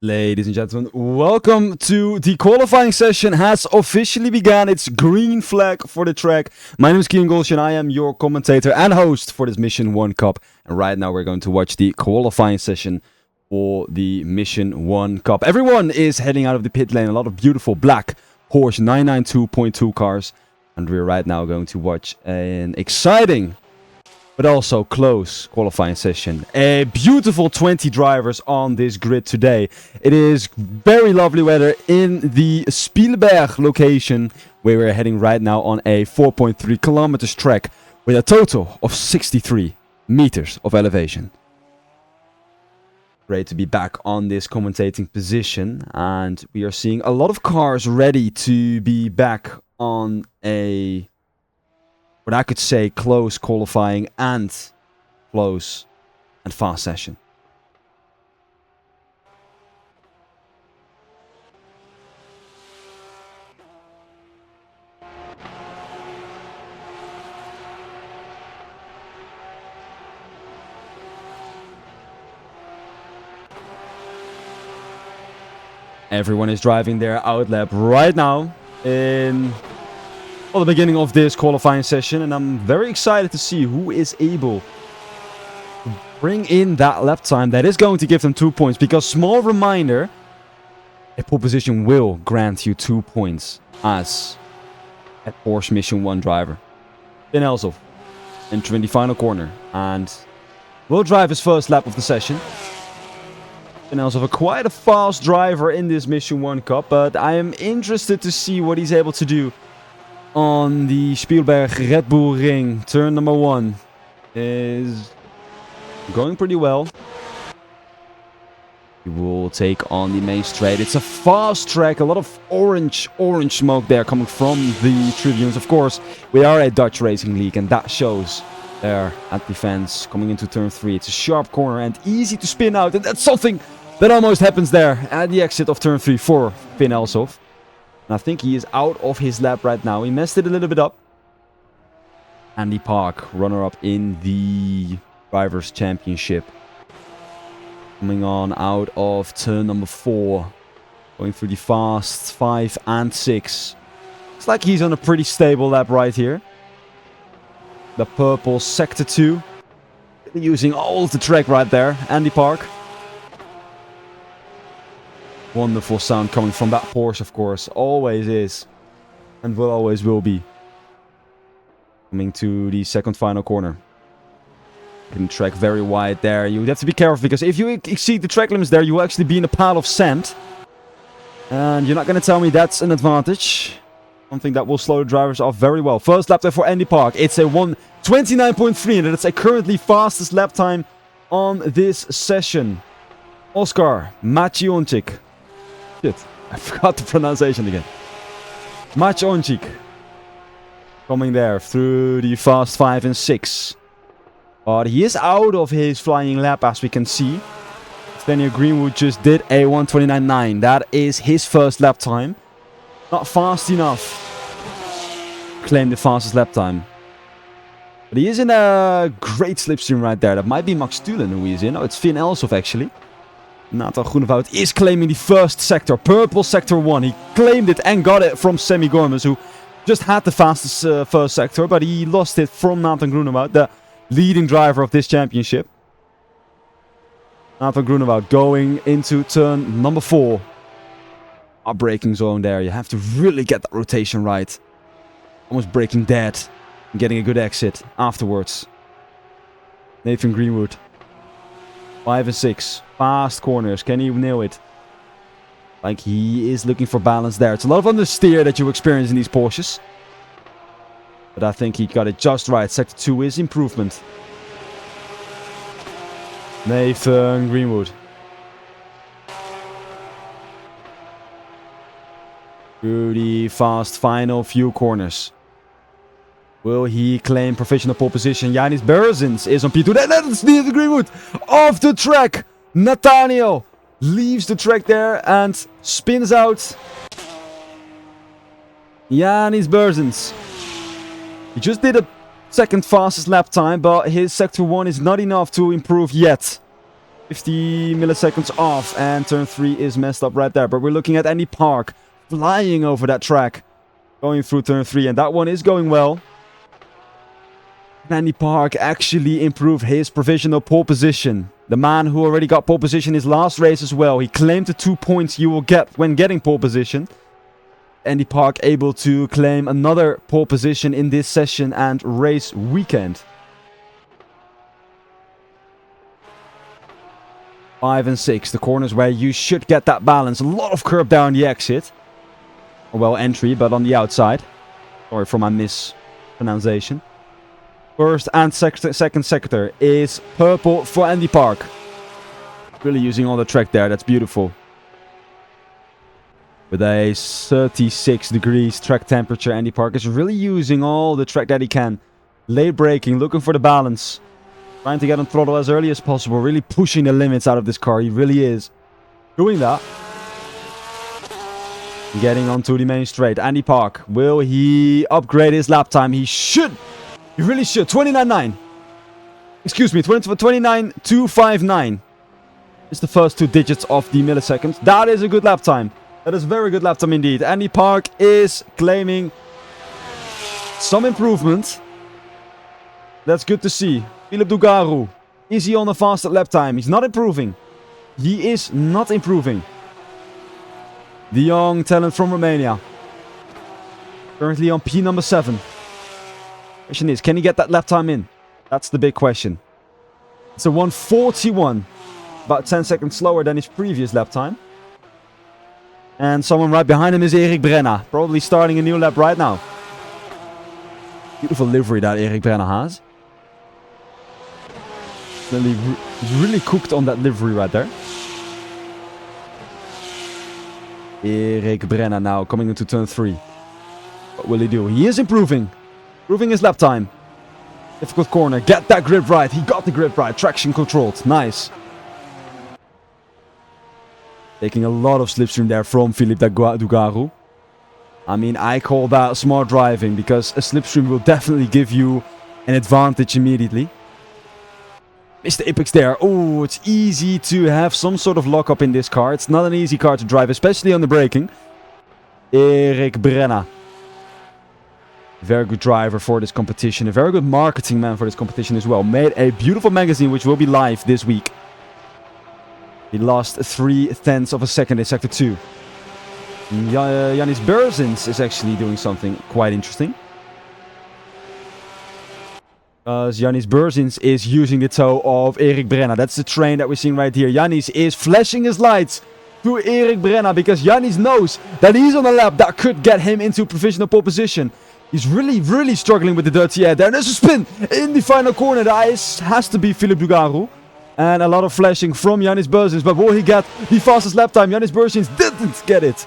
Ladies and gentlemen, welcome to the qualifying session has officially begun. It's green flag for the track. My name is Kian Golshan. I am your commentator and host for this Mission 1 Cup. And right now we're going to watch the qualifying session for the Mission 1 Cup. Everyone is heading out of the pit lane. A lot of beautiful black Porsche 992.2 cars. And we're right now going to watch an exciting but also close qualifying session. A beautiful 20 drivers on this grid today. It is very lovely weather in the Spielberg location, where we're heading right now on a 4.3 kilometers track with a total of 63 meters of elevation. Great to be back on this commentating position, and we are seeing a lot of cars ready to be back on a, what I could say, close qualifying and close and fast session. Everyone is driving their outlap right now in the beginning of this qualifying session, and I'm very excited to see who is able to bring in that lap time that is going to give them 2 points, because small reminder, a pole position will grant you 2 points as a Porsche Mission 1 driver. Ben Elshoff entering the final corner and will drive his first lap of the session. Ben Elshoff, quite a fast driver in this Mission 1 Cup, but I am interested to see what he's able to do on the Spielberg Red Bull Ring. Turn number 1 is going pretty well. He will take on the main straight. It's a fast track, a lot of orange smoke there coming from the tribunes. Of course, we are a Dutch racing league, and that shows there at the fence coming into turn 3. It's a sharp corner and easy to spin out, and that's something that almost happens there at the exit of turn 3 for Ben Elshoff. And I think he is out of his lap right now. He messed it a little bit up. Andy Park, runner-up in the Drivers' Championship. Coming on out of turn number 4. Going through the fast 5 and 6. Looks like he's on a pretty stable lap right here. The purple sector 2. Using all of the track right there. Andy Park. Wonderful sound coming from that Porsche, of course. Always is. And will always will be. Coming to the second final corner. Getting the track very wide there. You have to be careful, because if you exceed the track limits there, you will actually be in a pile of sand. And you're not going to tell me that's an advantage. Something that will slow the drivers off very well. First lap there for Andy Park. It's a 1:29.3, and that's a currently fastest lap time on this session. Oscar Macionchik. Shit, I forgot the pronunciation again. Macionchik. Coming there through the fast 5 and 6. But he is out of his flying lap, as we can see. Daniel Greenwood just did a 1:29.9. That is his first lap time. Not fast enough. Claim the fastest lap time. But he is in a great slipstream right there. That might be Max Tulen who he is in. No, it's Finn Elshoff actually. Nathan Groenewoud is claiming the first sector. Purple sector 1. He claimed it and got it from Sammy Gormans, who just had the fastest first sector. But he lost it from Nathan Groenewoud, the leading driver of this championship. Nathan Groenewoud going into turn number 4. A braking zone there. You have to really get that rotation right. Almost braking dead. And getting a good exit afterwards. Nathan Greenwood. 5 and 6. Fast corners. Can he nail it? Like, he is looking for balance there. It's a lot of understeer that you experience in these Porsches. But I think he got it just right. Sector 2 is improvement. Nathan Greenwood. Through the fast final few corners. Will he claim professional pole position? Yanis Berzins is on P2. That's Nathan Greenwood off the track. Nathaniel leaves the track there and spins out. Yanis Berzins. He just did a second fastest lap time, but his sector 1 is not enough to improve yet. 50 milliseconds off, and turn 3 is messed up right there. But we're looking at Andy Park flying over that track, going through turn 3, and that one is going well. Andy Park actually improved his provisional pole position. The man who already got pole position his last race as well. He claimed the 2 points you will get when getting pole position. Andy Park able to claim another pole position in this session and race weekend. 5 and 6, the corners where you should get that balance. A lot of curb down the exit. Well, entry, but on the outside. Sorry for my mispronunciation. First and second sector is purple for Andy Park. Really using all the track there, that's beautiful. With a 36 degrees track temperature, Andy Park is really using all the track that he can. Late braking, looking for the balance. Trying to get on throttle as early as possible. Really pushing the limits out of this car. He really is doing that. Getting onto the main straight. Andy Park, will he upgrade his lap time? He should. He really should. 29.9. Excuse me, 29.259. It's the first 2 digits of the milliseconds. That is a good lap time. That is a very good lap time indeed. Andy Park is claiming some improvement. That's good to see. Philip Dugaru. Is he on a faster lap time? He's not improving. He is not improving. The young talent from Romania. Currently on P number 7. Question is, can he get that lap time in? That's the big question. It's a 1:41. About 10 seconds slower than his previous lap time. And someone right behind him is Erik Brenna. Probably starting a new lap right now. Beautiful livery that Erik Brenna has. He's really cooked on that livery right there. Erik Brenna now coming into turn 3. What will he do? He is improving. Improving his lap time. Difficult corner. Get that grip right. He got the grip right. Traction controlled. Nice. Taking a lot of slipstream there from Philip Dugaru. I mean, I call that smart driving, because a slipstream will definitely give you an advantage immediately. Mr. Apex there. Oh, it's easy to have some sort of lockup in this car. It's not an easy car to drive, especially on the braking. Erik Brenna. Very good driver for this competition. A very good marketing man for this competition as well. Made a beautiful magazine which will be live this week. He lost 0.3 of a second in Sector 2. Janis Berzins is actually doing something quite interesting. Janis Berzins is using the toe of Erik Brenna. That's the train that we're seeing right here. Janis is flashing his lights to Erik Brenna, because Janis knows that he's on a lap that could get him into provisional pole position. He's really struggling with the dirty air there. And there's a spin in the final corner. That has to be Philip Dugaru. And a lot of flashing from Janis Berzins. But will he get the fastest lap time? Janis Berzins didn't get it.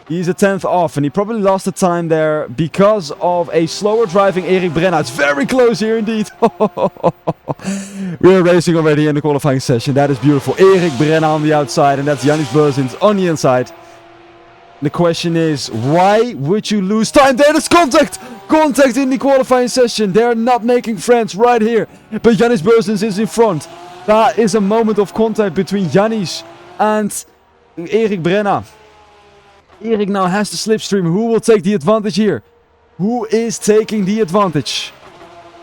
He's a 10th off. And he probably lost the time there because of a slower driving Erik Brenna. It's very close here indeed. We're racing already in the qualifying session. That is beautiful. Erik Brenna on the outside. And that's Janis Berzins on the inside. The question is, why would you lose time? There is contact! Contact in the qualifying session. They're not making friends right here. But Janis Berzins is in front. That is a moment of contact between Janis and Erik Brenna. Erik now has the slipstream. Who will take the advantage here? Who is taking the advantage?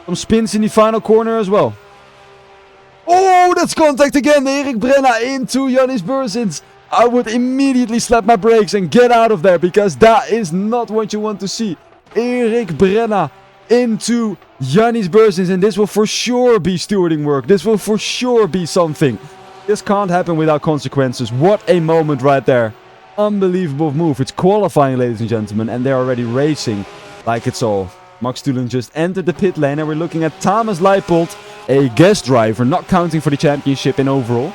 Some spins in the final corner as well. Oh, that's contact again. Erik Brenna into Janis Berzins. I would immediately slap my brakes and get out of there, because that is not what you want to see. Erik Brenna into Janis Berzins, and this will for sure be stewarding work. This will for sure be something. This can't happen without consequences. What a moment right there. Unbelievable move. It's qualifying, ladies and gentlemen, and they're already racing like it's all. Max Tulen just entered the pit lane, and we're looking at Thomas Leipold, a guest driver, not counting for the championship in overall.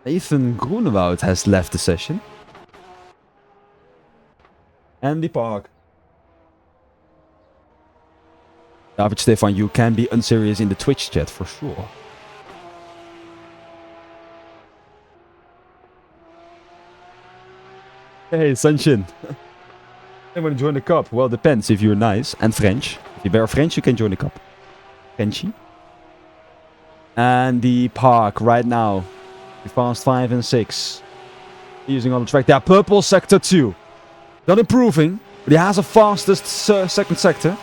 Ethan Groenewoud has left the session. Andy Park. David Stefan, you can be unserious in the Twitch chat for sure. Hey, Sunshin. I want to join the cup. Well, depends if you're nice and French. If you're very French, you can join the cup. Frenchy. And the park right now. The fast 5 and 6. Using on the track there. Purple sector 2. Not improving, but he has a fastest second sector.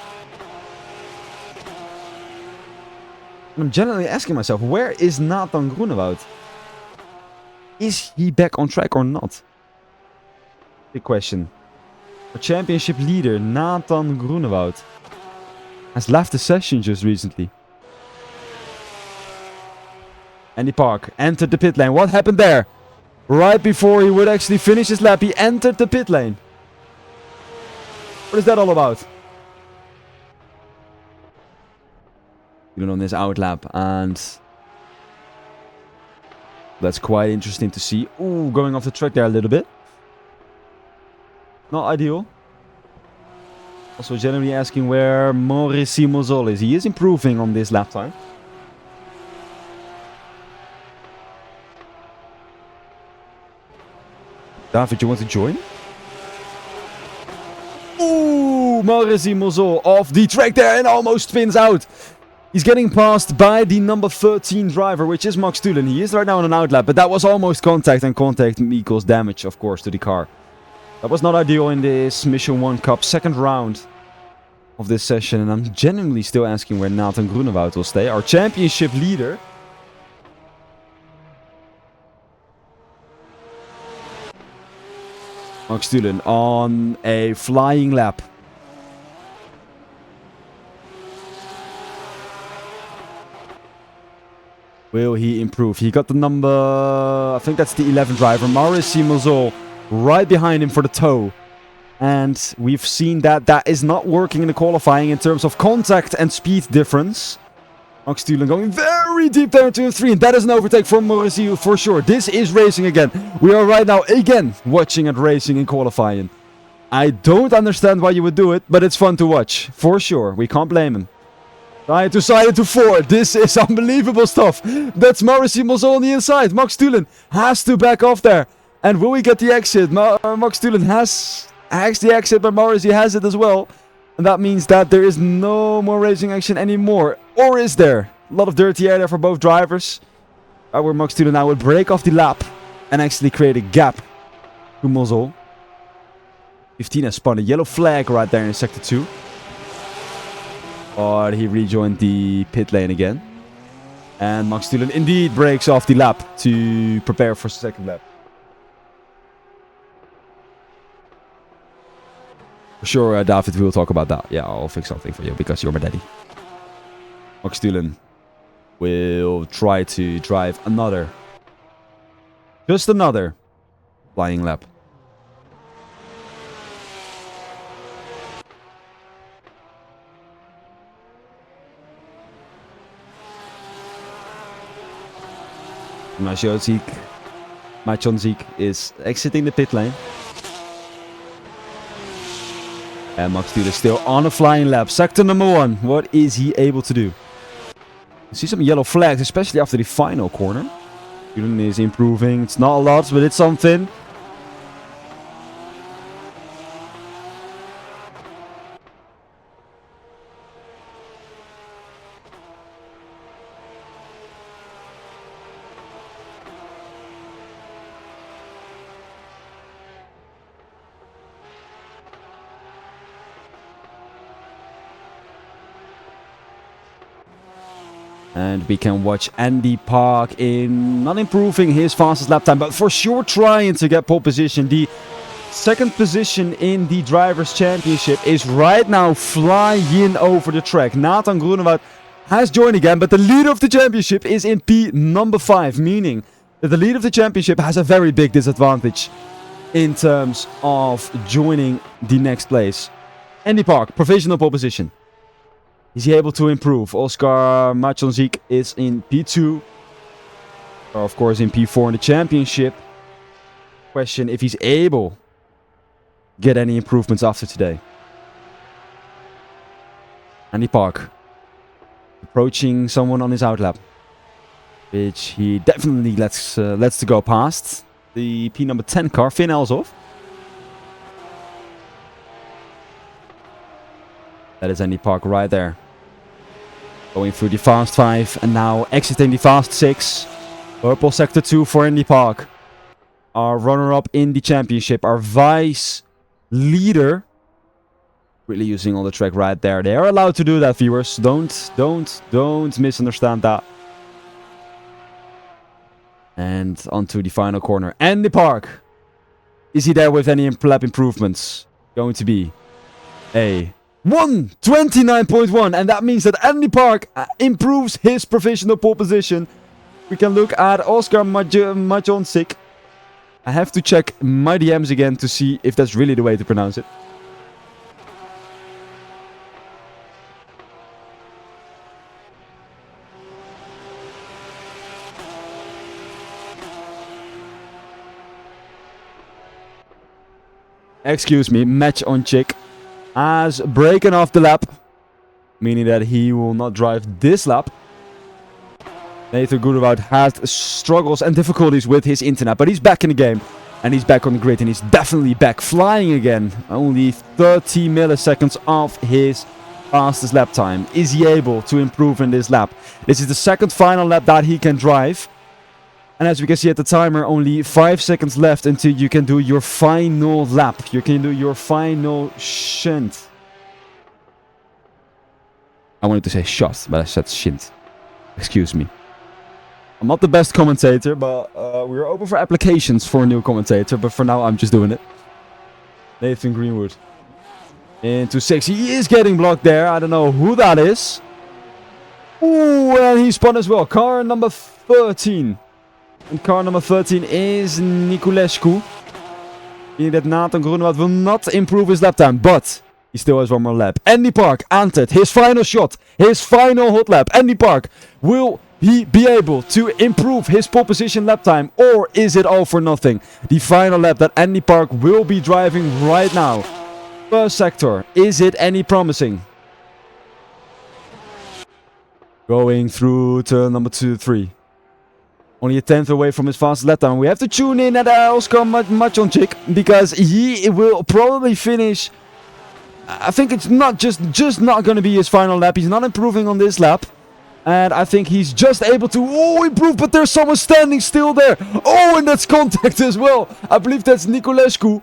And I'm generally asking myself, where is Nathan Groenewoud? Is he back on track or not? Big question. Our championship leader, Nathan Groenewoud, has left the session just recently. Andy Park entered the pit lane. What happened there? Right before he would actually finish his lap, he entered the pit lane. What is that all about? Even on this out lap, and that's quite interesting to see. Ooh, going off the track there a little bit. Not ideal. Also generally asking where Mauricio Mozol is. He is improving on this lap time. David, you want to join? Ooh, Mauricio Mozol off the track there and almost spins out. He's getting passed by the number 13 driver, which is Max Tulen. He is right now on an outlap, but that was almost contact, and contact equals damage, of course, to the car. That was not ideal in this Mission 1 Cup second round of this session, and I'm genuinely still asking where Nathan Groenewoud will stay. Our championship leader. Max Tulen on a flying lap. Will he improve? He got the number, I think that's the 11 driver, Mauricio Mozol, right behind him for the toe. And we've seen that that is not working in the qualifying in terms of contact and speed difference. Max Tulen going very deep down to 3, and that is an overtake from Mauricio for sure. This is racing again. We are right now again watching and racing in qualifying. I don't understand why you would do it, but it's fun to watch, for sure. We can't blame him. Side to 4. This is unbelievable stuff. That's Mauricio Mozol on the inside. Max Tulen has to back off there. And will we get the exit? Max Tulen has the exit, but Mauricio has it as well. And that means that there is no more racing action anymore. Or is there? A lot of dirty air there for both drivers. Where Max Tulen now would break off the lap and actually create a gap to Mozol. 15 has spun a yellow flag right there in sector 2. But he rejoined the pit lane again. And Max Tulen indeed breaks off the lap to prepare for the second lap. For sure, David, we will talk about that. Yeah, I'll fix something for you because you're my daddy. Max Tulen will try to drive another. Just another flying lap. Majonzik is exiting the pit lane. And Max Tulen is still on a flying lap. Sector number 1. What is he able to do? You see some yellow flags, especially after the final corner. Tulen is improving. It's not a lot, but it's something. And we can watch Andy Park in not improving his fastest lap time, but for sure trying to get pole position. The second position in the Drivers' Championship is right now flying over the track. Nathan Groenewoud has joined again, but the leader of the championship is in P number 5, meaning that the leader of the championship has a very big disadvantage in terms of joining the next place. Andy Park, provisional pole position. Is he able to improve? Oscar Majonzik is in P2. Or of course in P4 in the championship. Question if he's able to get any improvements after today. Andy Park. Approaching someone on his outlap. Which he definitely lets to go past. The P number 10 car, Finn Elshoff. That is Andy Park right there. Going through the fast 5 and now exiting the fast 6. Purple sector 2 for Andy Park. Our runner-up in the championship. Our vice leader. Really using all the track right there. They are allowed to do that, viewers. Don't misunderstand that. And onto the final corner. Andy Park. Is he there with any lap improvements? Going to be a 1:29.1, and that means that Andy Park improves his provisional pole position. We can look at Oscar Majonczyk. I have to check my DMs again to see if that's really the way to pronounce it. Excuse me, Majonczyk has broken off the lap, meaning that he will not drive this lap. Nathan Grunewoud had struggles and difficulties with his internet, but he's back in the game and he's back on the grid and he's definitely back flying again. Only 30 milliseconds off his fastest lap time. Is he able to improve in this lap? This is the second final lap that he can drive. And as we can see at the timer, only 5 seconds left until you can do your final lap. You can do your final shunt. I wanted to say shot, but I said shint. Excuse me. I'm not the best commentator, but we're open for applications for a new commentator. But for now, I'm just doing it. Nathan Greenwood. Into 6. He is getting blocked there. I don't know who that is. Ooh, and he spun as well. Car number 13. And car number 13 is Niculescu. Meaning that Nathan Grunewald will not improve his lap time, but he still has one more lap. Andy Park entered his final shot, his final hot lap. Andy Park, will he be able to improve his pole position lap time, or is it all for nothing? The final lap that Andy Park will be driving right now. First sector, is it any promising? Going through turn number 3. Only a 10th away from his fastest lap time. We have to tune in at Oscar Majonczyk because he will probably finish. I think it's not just not going to be his final lap. He's not improving on this lap. And I think he's just able to improve, but there's someone standing still there. Oh, and that's contact as well. I believe that's Niculescu.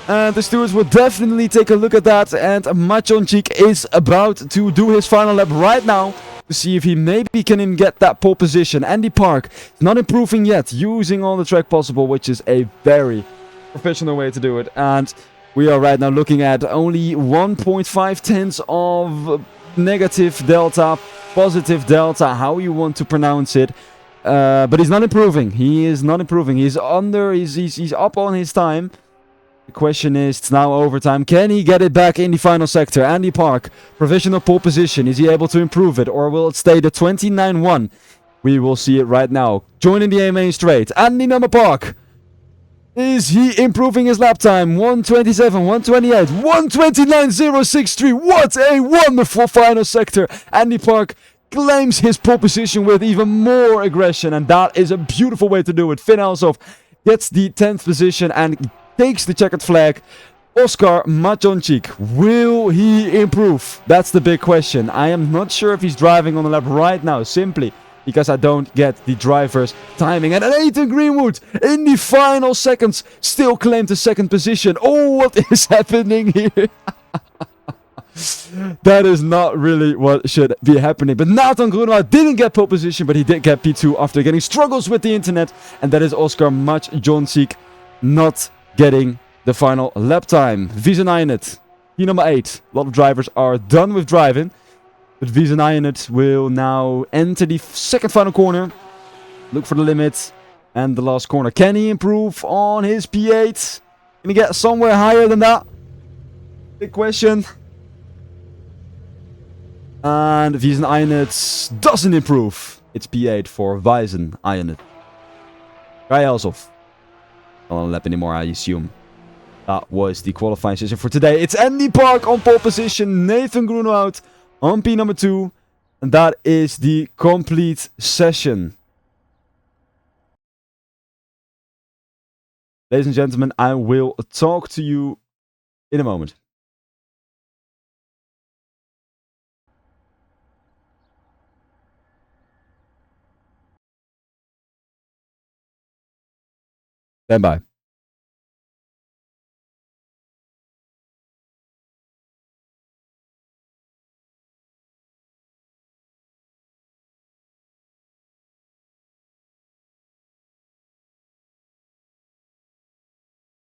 And the stewards will definitely take a look at that. And Majonczyk is about to do his final lap right now. To see if he maybe can even get that pole position. Andy Park not improving yet, using all the track possible, which is a very professional way to do it. And we are right now looking at only 1.5 tenths of negative delta, positive delta, how you want to pronounce it. But he's not improving. He is not improving. He's under. He's up on his time. The question is, it's now overtime. Can he get it back in the final sector? Andy Park, provisional pole position. Is he able to improve it, or will it stay the 29-1? We will see it right now. Joining the main straight, Andy Park. Is he improving his lap time? 127, 128, 129.063. What a wonderful final sector. Andy Park claims his pole position with even more aggression, and that is a beautiful way to do it. Finn Elshoff gets the 10th position and takes the checkered flag. Oscar Majonczyk, will he improve? That's the big question. I am not sure if he's driving on the lap right now, simply because I don't get the driver's timing. And Nathan Greenwood, in the final seconds, still claimed the second position. Oh, what is happening here? That is not really what should be happening. But Nathan Grunewald didn't get pole position, but he did get P2 after getting struggles with the internet. And that is Oscar Majonczyk not getting the final lap time. Wiesenayenet, P number 8. A lot of drivers are done with driving. But Wiesenayenet will now enter the second final corner. Look for the limit. And the last corner. Can he improve on his P8? Can he get somewhere higher than that? Big question. And Wiesenayenet doesn't improve. It's P8 for Wiesenayenet. Kai Elshoff. Not on a lap anymore, I assume. That was the qualifying session for today. It's Andy Park on pole position. Nathan Grunewald on P number 2. And that is the complete session. Ladies and gentlemen, I will talk to you in a moment. Stand by.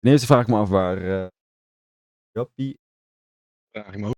Ten eerste vraag ik me af waar Jappie... Vraag ik me ook.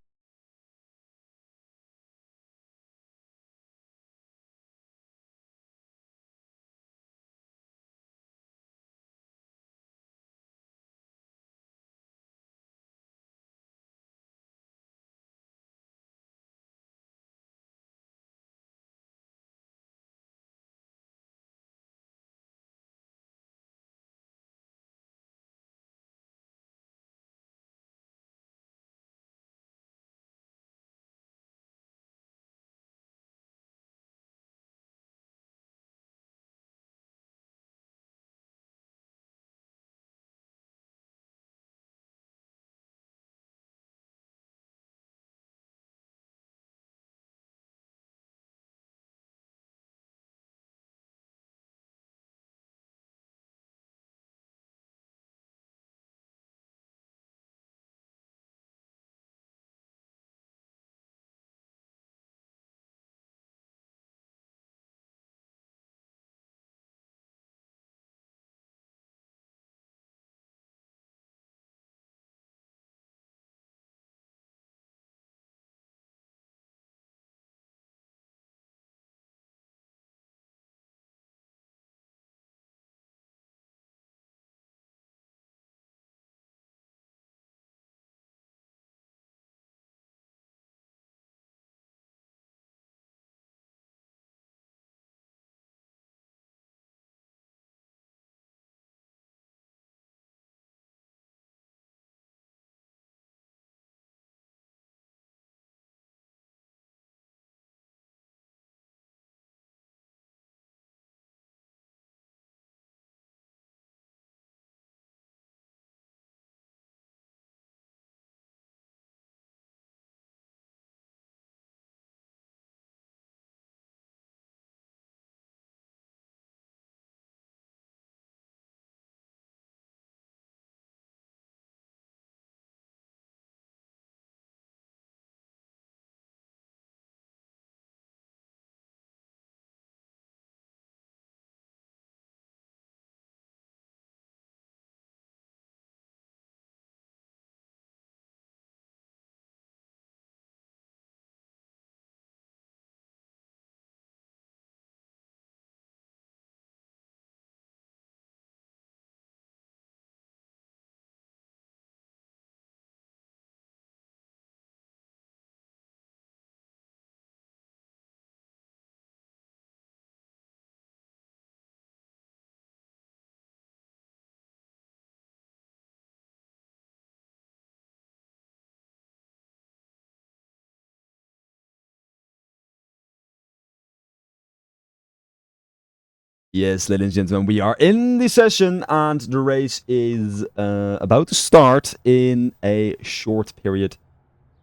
Yes, ladies and gentlemen, we are in the session and the race is about to start in a short period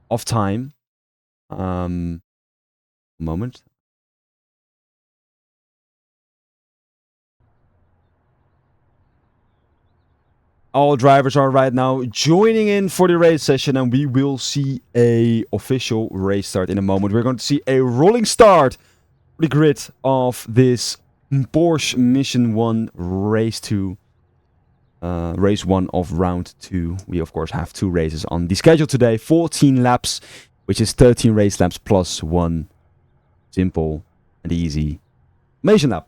of time. Moment. All drivers are right now joining in for the race session and we will see a official race start in a moment. We're going to see a rolling start for the grid of this Porsche Mission 1 Race 2. Race 1 of round 2. We of course have 2 races on the schedule today. 14 laps, which is 13 race laps plus 1 simple and easy mission lap.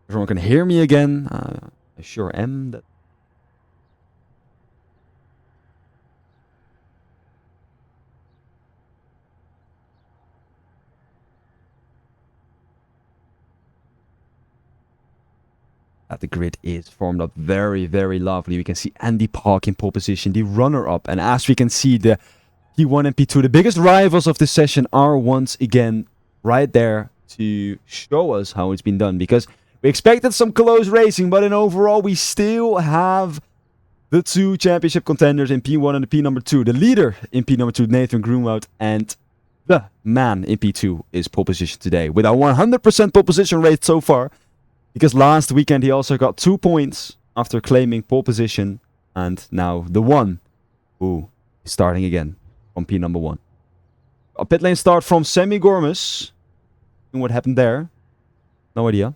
Everyone can hear me again. I sure am. The grid is formed up very, very lovely. We can see Andy Park in pole position, the runner-up. And as we can see, the P1 and P2, the biggest rivals of this session, are once again right there to show us how it's been done. Because we expected some close racing, but in overall, we still have the 2 championship contenders in P1 and the P number 2. The leader in P number 2, Nathan Groenwoud, and the man in P2 is pole position today with a 100% pole position rate so far. Because last weekend he also got 2 points after claiming pole position. And now the one who is starting again from P number 1. A pit lane start from Sammy Gormus. What happened there? No idea.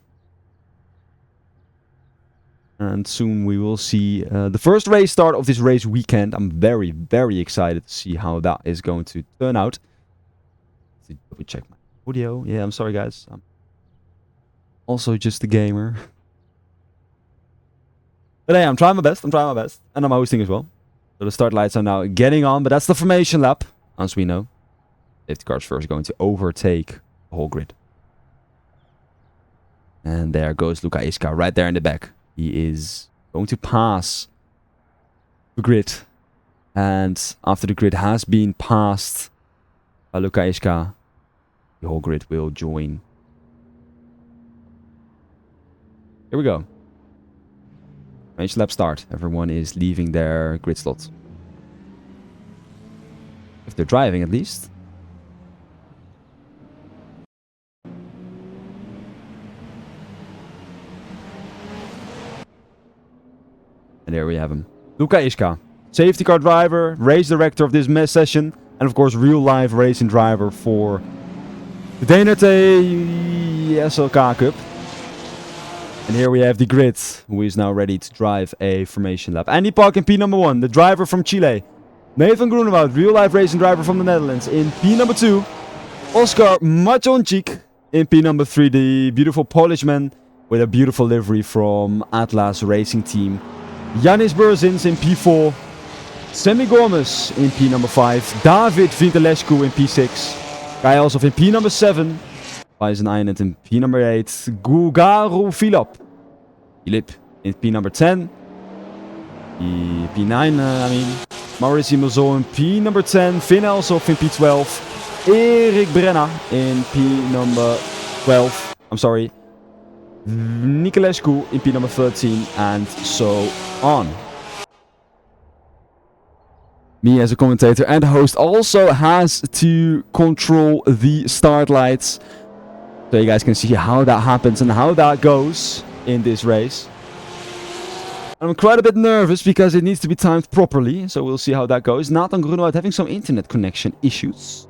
And soon we will see the first race start of this race weekend. I'm very, very excited to see how that is going to turn out. Let's double check my audio. Yeah, I'm sorry guys. I'm also just a gamer. But hey, I'm trying my best. And I'm hosting as well. So the start lights are now getting on. But that's the formation lap, as we know. Safety cars first going to overtake the whole grid. And there goes Luka Iska right there in the back. He is going to pass the grid. And after the grid has been passed by Luka Iska, the whole grid will join. Here we go. Race lap start. Everyone is leaving their grid slot. If they're driving at least. And there we have him. Luka Iska. Safety car driver, race director of this session. And of course real life racing driver for the DNRT SLK Cup. And here we have the grid, who is now ready to drive a formation lap. Andy Park in P number 1, the driver from Chile. Nathan Groenewoud, real life racing driver from the Netherlands in P number 2. Oscar Majonczyk in P number 3, the beautiful Polish man with a beautiful livery from Atlas Racing Team. Janis Burzins in P4. Sammy Gormus in P number 5. David Vintelescu in P6. Kai Elsof in P number 7. Bison Island in P number 8. Gugaru Philip in P number 10. P9, Mauricio Mazol in P number 10. Finn Elsof in P12. Erik Brenna in P number 12. I'm sorry. Niculescu in P number 13. And so on. Me as a commentator and host also has to control the start lights. So you guys can see how that happens and how that goes in this race. I'm quite a bit nervous because it needs to be timed properly. So we'll see how that goes. Nathan Groenewoud having some internet connection issues.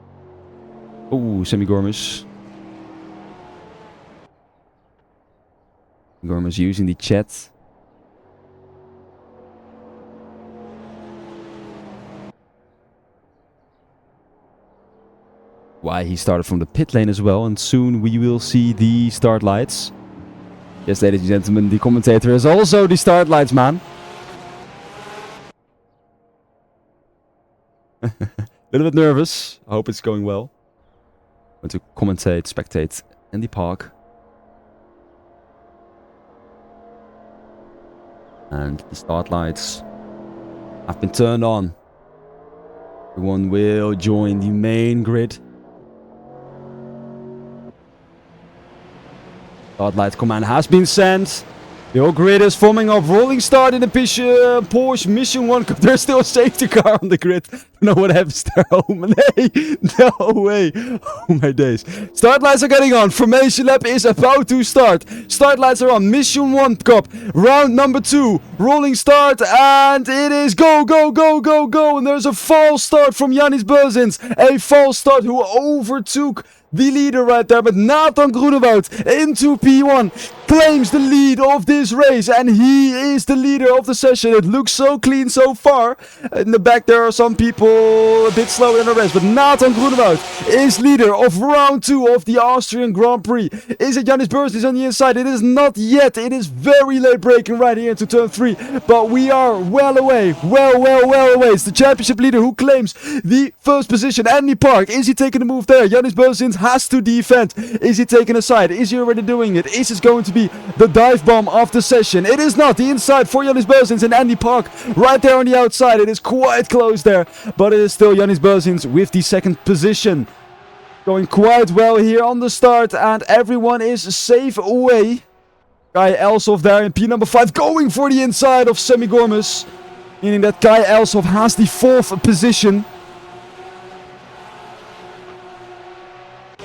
Oh, Sammy Gormus. Gormus using the chat. Why he started from the pit lane as well, and soon we will see the start lights. Yes, ladies and gentlemen, the commentator is also the start lights man. A little bit nervous. I hope it's going well. I'm going to commentate, spectate, and the park. And the start lights have been turned on. Everyone will join the main grid. Start light command has been sent. The whole grid is forming up. Rolling start in the Porsche Mission 1 Cup. There's still a safety car on the grid. No what happens there. Oh, hey, no way. Oh my days. Start lights are getting on. Formation lap is about to start. Start lights are on. Mission 1 Cup. Round number 2. Rolling start. And it is go, go, go, go, go. And there's a false start from Janis Burzins. A false start who overtook the leader right there, but Nathan Groenewoud into P1 claims the lead of this race, and he is the leader of the session. It looks so clean so far. In the back there are some people a bit slower than the rest, but Nathan Groenewoud is leader of round 2 of the Austrian Grand Prix. Is it Janis Burzins on the inside? It is not yet. It is very late braking right here into turn 3, but we are well away. Well away. It's the championship leader who claims the first position. Andy Park, is he taking the move there? Janis Burzins has to defend. Is he taking a side? Is he already doing it? Is this going to be the dive bomb of the session? It is not. The inside for Janis Burzins and Andy Park right there on the outside. It is quite close there, but it is still Janis Burzins with the second position. Going quite well here on the start, and everyone is safe away. Kai Elsof there in P number 5 going for the inside of Sammy Gormus, meaning that Kai Elsof has the 4th position.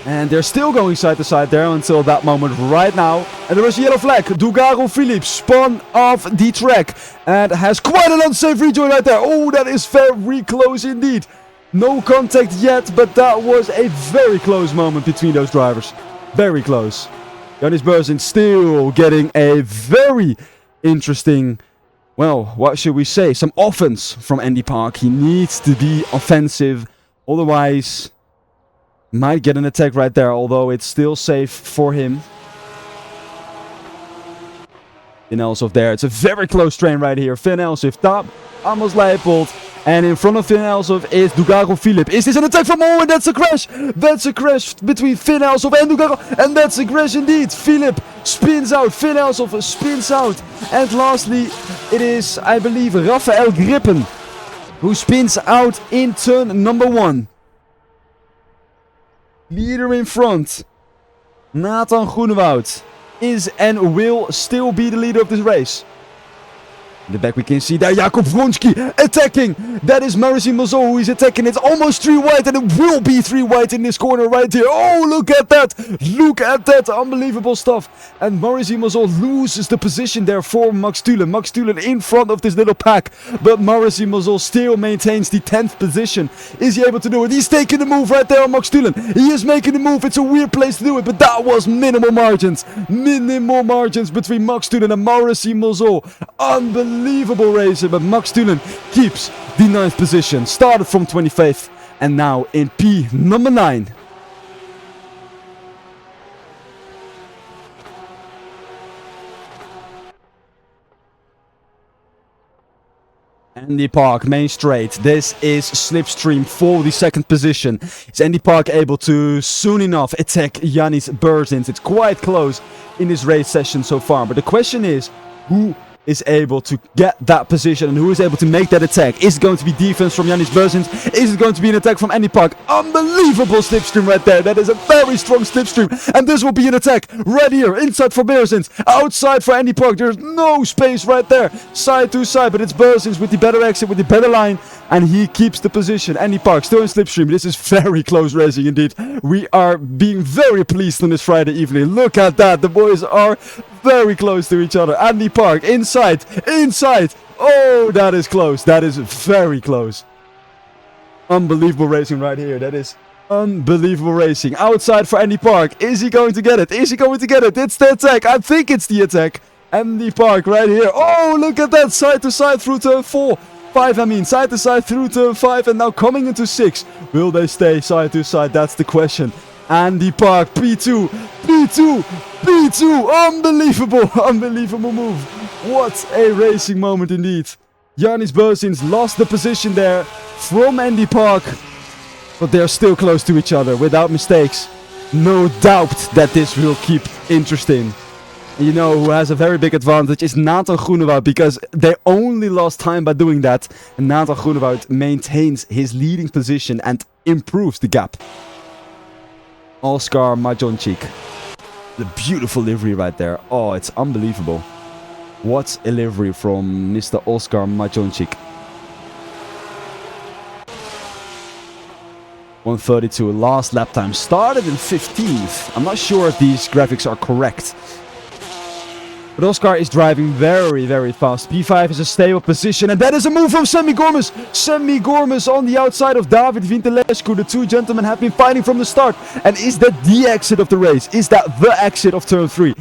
And they're still going side to side there until that moment right now. And there is a yellow flag. Dugaro Philippe spun off the track and has quite an unsafe rejoin right there. Oh, that is very close indeed. No contact yet, but that was a very close moment between those drivers. Very close. Yannis Berzin still getting a very interesting, well, what should we say? Some offense from Andy Park. He needs to be offensive. Otherwise, might get an attack right there, although it's still safe for him. Finn Elshoff there. It's a very close train right here. Finn Elshoff top. Amos Leipold. And in front of Finn Elshoff is Dugaro Philippe. Is this an attack from Owen? That's a crash. That's a crash between Finn Elshoff and Dugaro. And that's a crash indeed. Philippe spins out. Finn Elshoff spins out. And lastly, it is, I believe, Raphael Grippen who spins out in turn number 1. Leader in front. Nathan Groenewoud is and will still be the leader of this race. In the back we can see there Jakob Wronski attacking. That is Marcin Mozot who is attacking. It's almost 3 wide and it will be 3 wide in this corner right here. Oh, look at that. Look at that. Unbelievable stuff. And Marcin Mozot loses the position there for Max Tulen. Max Tulen in front of this little pack. But Marcin Mozot still maintains the 10th position. Is he able to do it? He's taking the move right there on Max Tulen. He is making the move. It's a weird place to do it. But that was minimal margins. Minimal margins between Max Tulen and Marcin Mozot. Unbelievable racing, but Max Tulen keeps the 9th position. Started from 25th and now in P number 9. Andy Park, main straight. This is slipstream for the 2nd position. Is Andy Park able to soon enough attack Yannis Berzin? It's quite close in this race session so far, but the question is, who is able to get that position and who is able to make that attack? Is it going to be defense from Yannis Berzin? Is it going to be an attack from Andy Park? Unbelievable slipstream right there. That is a very strong slipstream. And this will be an attack right here. Inside for Berzin. Outside for Andy Park. There's no space right there. Side to side. But it's Berzin with the better exit, with the better line. And he keeps the position. Andy Park still in slipstream. This is very close racing indeed. We are being very pleased on this Friday evening. Look at that. The boys are very close to each other. Andy Park inside. Oh, that is close. That is very close. Unbelievable racing right here. That is unbelievable racing. Outside for Andy Park. Is he going to get it? Is he going to get it? It's the attack. I think it's the attack. Andy Park right here. Oh, look at that. Side to side through turn 4. 5, I mean, side to side through turn 5 and now coming into 6. Will they stay side to side? That's the question. Andy Park, P2, P2, P2. Unbelievable, unbelievable move. What a racing moment indeed. Yannis Berzin lost the position there from Andy Park. But they're still close to each other without mistakes. No doubt that this will keep interesting. You know who has a very big advantage is Nathan Groenewoud, because they only lost time by doing that. And Nathan Groenewoud maintains his leading position and improves the gap. Oscar Majonchik. The beautiful livery right there. Oh, it's unbelievable. What a livery from Mr. Oscar Majonchik. 1:32 last lap time. Started in 15th. I'm not sure if these graphics are correct. But Oscar is driving very, very fast. P5 is a stable position. And that is a move from Semi Gormes. Semi Gormes on the outside of David Vintelescu. The two gentlemen have been fighting from the start. And is that the exit of the race? Is that the exit of turn 3?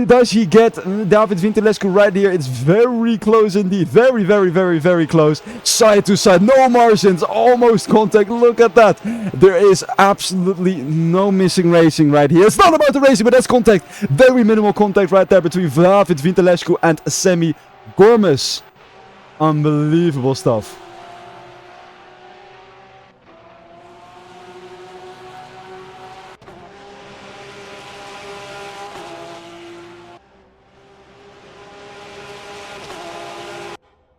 Does he get David Vintelescu right here? It's very close indeed. Very, very, very, very close. Side to side. No margins. Almost contact. Look at that. There is absolutely no missing racing right here. It's not about the racing, but that's contact. Very minimal contact right there between David Vintelescu and Semi Gormes. Unbelievable stuff.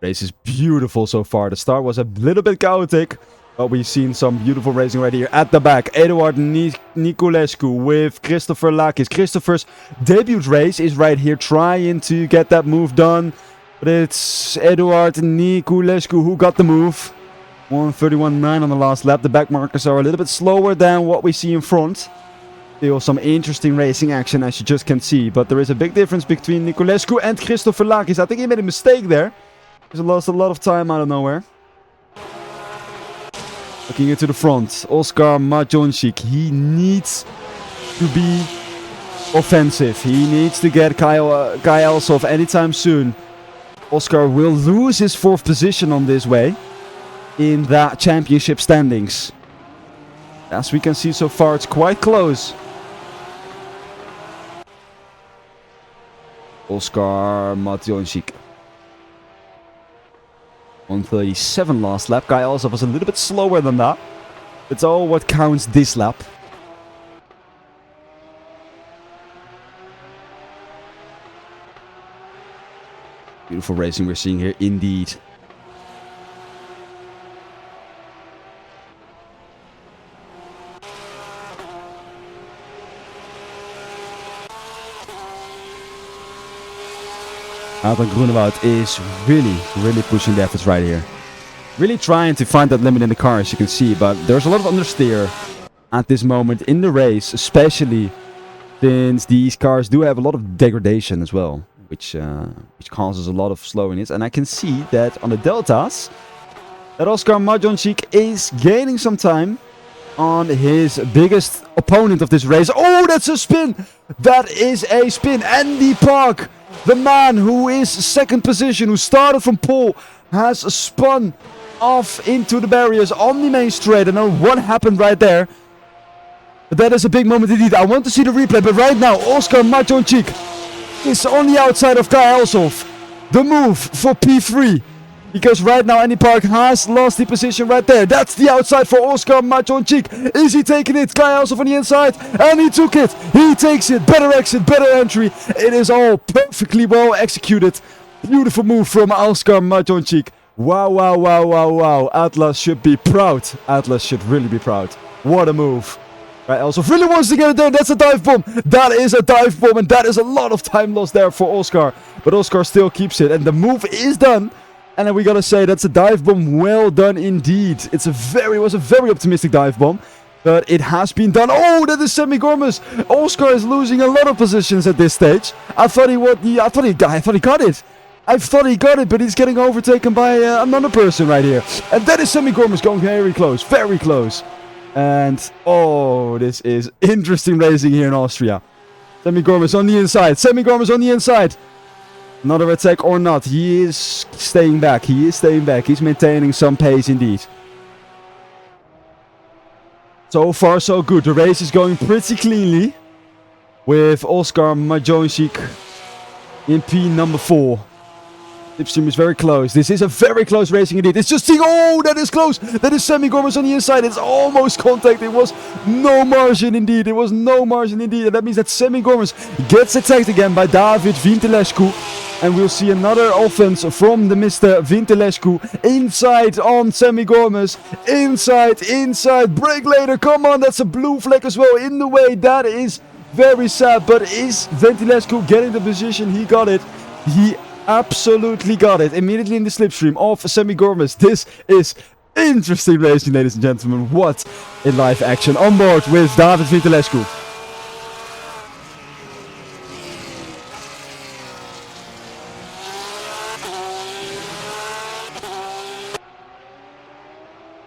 Race is beautiful so far. The start was a little bit chaotic, but we've seen some beautiful racing right here at the back. Eduard Niculescu with Christopher Lakis. Christopher's debut race is right here, trying to get that move done. But it's Eduard Niculescu who got the move. 1:31.9 on the last lap. The back markers are a little bit slower than what we see in front. Still some interesting racing action, as you just can see. But there is a big difference between Niculescu and Christopher Lakis. I think he made a mistake there. He's lost a lot of time out of nowhere. Looking into the front, Oscar Majonchik. He needs to be offensive. He needs to get Kai Elshoff anytime soon. Oscar will lose his 4th position on this way in the championship standings. As we can see so far, it's quite close. Oscar Majonchik. 1:37 last lap. Kai Elshoff was a little bit slower than that. It's all what counts this lap. Beautiful racing we're seeing here indeed. Adrian Groenewoud is really pushing the efforts right here. Really trying to find that limit in the car, as you can see, but there's a lot of understeer at this moment in the race, especially since these cars do have a lot of degradation as well, which causes a lot of slowiness. And I can see that on the deltas, that Oscar Majonchik is gaining some time on his biggest opponent of this race. Oh, that's a spin! That is a spin. Andy Park, the man who is 2nd position, who started from pole, has spun off into the barriers on the main straight. I don't know what happened right there, but that is a big moment indeed. I want to see the replay, but right now, Oscar Majonchik is on the outside of Kai Elshoff. The move for P3. Because right now Andy Park has lost the position right there. That's the outside for Oscar Majonchik. Is he taking it? Kai Elshoff on the inside. And he took it. He takes it. Better exit, better entry. It is all perfectly well executed. Beautiful move from Oscar Majonchik. Wow, wow, wow, wow, wow. Atlas should be proud. Atlas should really be proud. What a move. Right, Elshoff really wants to get it there. That's a dive bomb. That is a dive bomb. And that is a lot of time lost there for Oscar. But Oscar still keeps it. And the move is done. And then we gotta say, that's a dive bomb well done indeed. It was a very optimistic dive bomb. But it has been done. Oh, that is Sammy Gormas. Oscar is losing a lot of positions at this stage. I thought he got it. I thought he got it, but he's getting overtaken by another person right here. And that is Sammy Gormas going very close. Very close. And, oh, this is interesting racing here in Austria. Sammy Gormas on the inside. Sammy Gormas on the inside. Another attack or not. He is staying back. He is staying back. He's maintaining some pace indeed. So far, so good. The race is going pretty cleanly. With Oscar Majonchik in P number 4. Slipstream is very close. This is a very close racing indeed. It's just seeing. Oh, that is close. That is Sammy Gormas on the inside. It's almost contact. It was no margin indeed. It was no margin indeed. And that means that Sammy Gormas gets attacked again by David Vintelescu. And we'll see another offense from the Mr. Vintelescu. Inside on Sammy Gormas. Inside. Brake later. Come on. That's a blue flag as well in the way. That is very sad. But is Vintelescu getting the position? He got it. He absolutely got it. Immediately in the slipstream of Sammy Gormas. This is interesting racing, ladies and gentlemen. What a live action on board with David Vintelescu.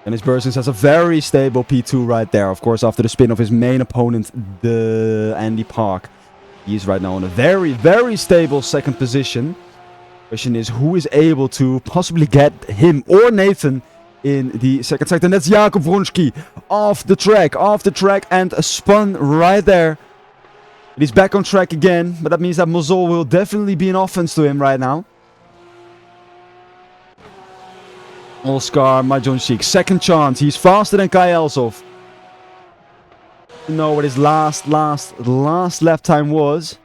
Dennis Bursings has a very stable P2 right there. Of course, after the spin of his main opponent, the Andy Park. He is right now in a very, very stable 2nd position. Question is, who is able to possibly get him or Nathan in the 2nd sector? And that's Jakob Wronski off the track and a spun right there. He's back on track again, but that means that Mozol will definitely be an offense to him right now. Oscar Majonchik, 2nd chance. He's faster than Kai Elshoff. You know what his last lap time was.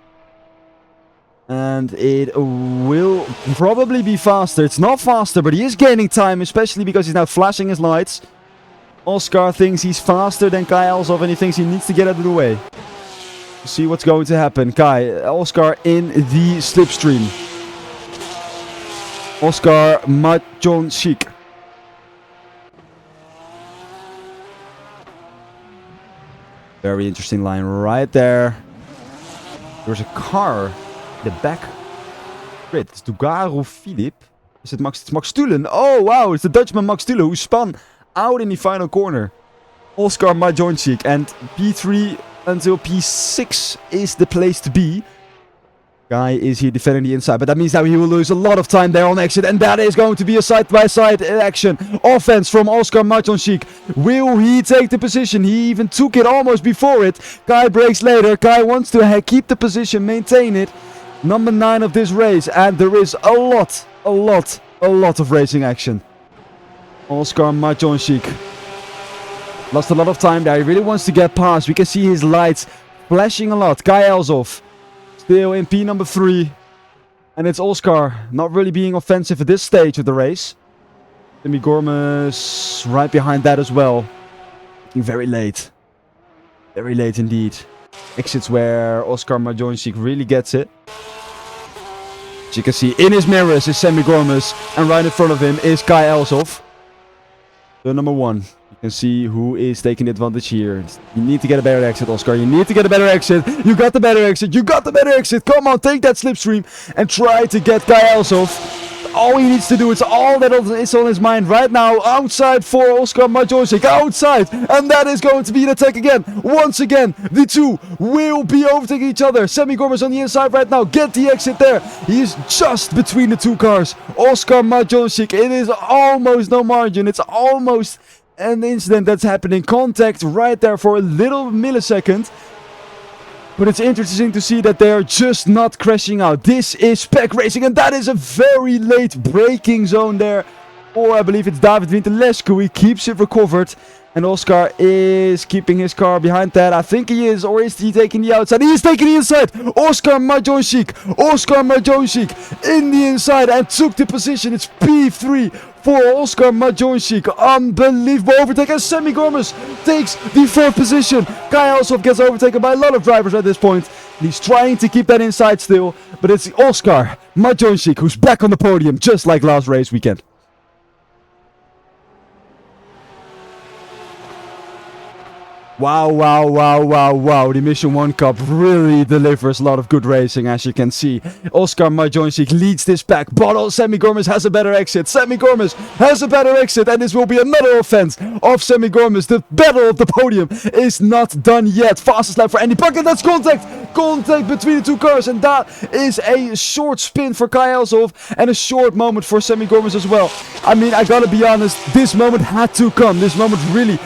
And it will probably be faster. It's not faster, but he is gaining time, especially because he's now flashing his lights. Oscar thinks he's faster than Kai Elshoff, and he thinks he needs to get out of the way. See what's going to happen. Oscar in the slipstream. Oscar Majonchik. Very interesting line right there. There's a car in the back. Great, it's Dugaro Philip. Is it Max? It's Max Stulen. Oh, wow. It's the Dutchman Max Stulen who spun out in the final corner. Oscar Majonchik. And P3 until P6 is the place to be. Guy is here defending the inside, but that means that he will lose a lot of time there on exit, and that is going to be a side-by-side action. Offense from Oscar Majonchik. Will he take the position? He even took it almost before it. Guy breaks later. Guy wants to keep the position, maintain it. Number 9 of this race, and there is a lot of racing action. Oscar Majonchik lost a lot of time there. He really wants to get past. We can see his lights flashing a lot. Guy Elshoff still in P number 3. And it's Oscar not really being offensive at this stage of the race. Timmy Gormes right behind that as well. Looking very late. Very late indeed. Exits where Oscar Majonchik really gets it. As you can see, in his mirrors is Sammy Gormes, and right in front of him is Guy Elshoff. The number 1. You can see who is taking the advantage here. You need to get a better exit, Oscar. You need to get a better exit. You got the better exit. You got the better exit. Come on, take that slipstream and try to get Guy Elshoff. All he needs to do, it's all that is on his mind right now. Outside for Oscar Majonchik. Outside. And that is going to be an attack again. Once again, the two will be overtaking each other. Sammy Gormes on the inside right now. Get the exit there. He is just between the two cars. Oscar Majonchik. It is almost no margin. It's almost an incident that's happening. Contact right there for a little millisecond. But it's interesting to see that they are just not crashing out. This is Spec Racing, and that is a very late braking zone there. Or I believe it's David Winterlescu. He keeps it recovered. And Oscar is keeping his car behind that. I think he is. Or is he taking the outside? He is taking the inside. Oscar Majonchik. Oscar Majonchik in the inside and took the position. It's P3 for Oscar Majonchik. Unbelievable overtake. And Sammy Gormes takes the 4th position. Guy Elshoff gets overtaken by a lot of drivers at this point. He's trying to keep that inside still. But it's Oscar Majonchik who's back on the podium just like last race weekend. Wow, wow, wow, wow, wow. The Mission 1 Cup really delivers a lot of good racing, as you can see. Oscar Majonchik leads this pack, but Sammy Gormes has a better exit. Sammy Gormes has a better exit, and this will be another offense of Sammy Gormes. The battle of the podium is not done yet. Fastest lap for Andy Puckett. That's contact. Contact between the two cars, and that is a short spin for Guy Elshoff and a short moment for Sammy Gormes as well. I mean, I gotta be honest, this moment had to come. This moment really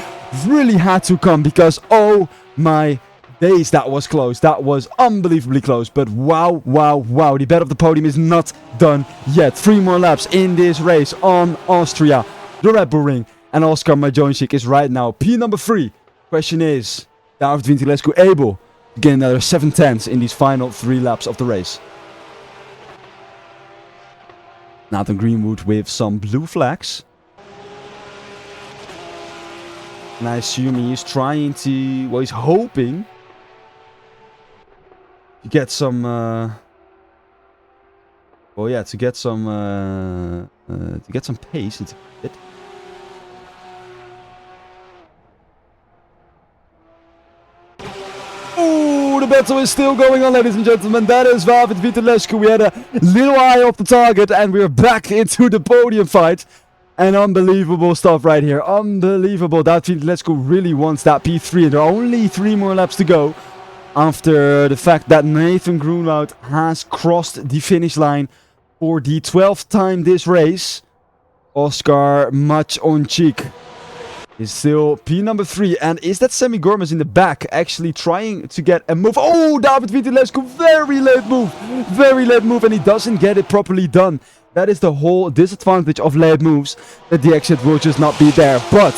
had to come, because oh my days, that was close. That was unbelievably close. But wow, wow, wow, the battle of the podium is not done yet. 3 more laps in this race on Austria, the Red Bull Ring, and Oscar Majonchik is right now P number 3. Question is, David Winterlescu able to get another 7/10 in these final 3 laps of the race? Nathan Greenwood with some blue flags. And I assume he's trying to, well, he's hoping to get some, to get some pace into it. Oh, the battle is still going on, ladies and gentlemen. That is David Winterlescu. We had a little eye off the target, and we're back into the podium fight. And unbelievable stuff right here. Unbelievable. David Winterlescu really wants that P3. And there are only 3 more laps to go. After the fact that Nathan Greenwood has crossed the finish line for the 12th time this race. Oscar Majonchik is still P number 3. And is that Sammy Gormes in the back actually trying to get a move? Oh, David Winterlescu. Very late move. Very late move. And he doesn't get it properly done. That is the whole disadvantage of late moves, that the exit will just not be there. But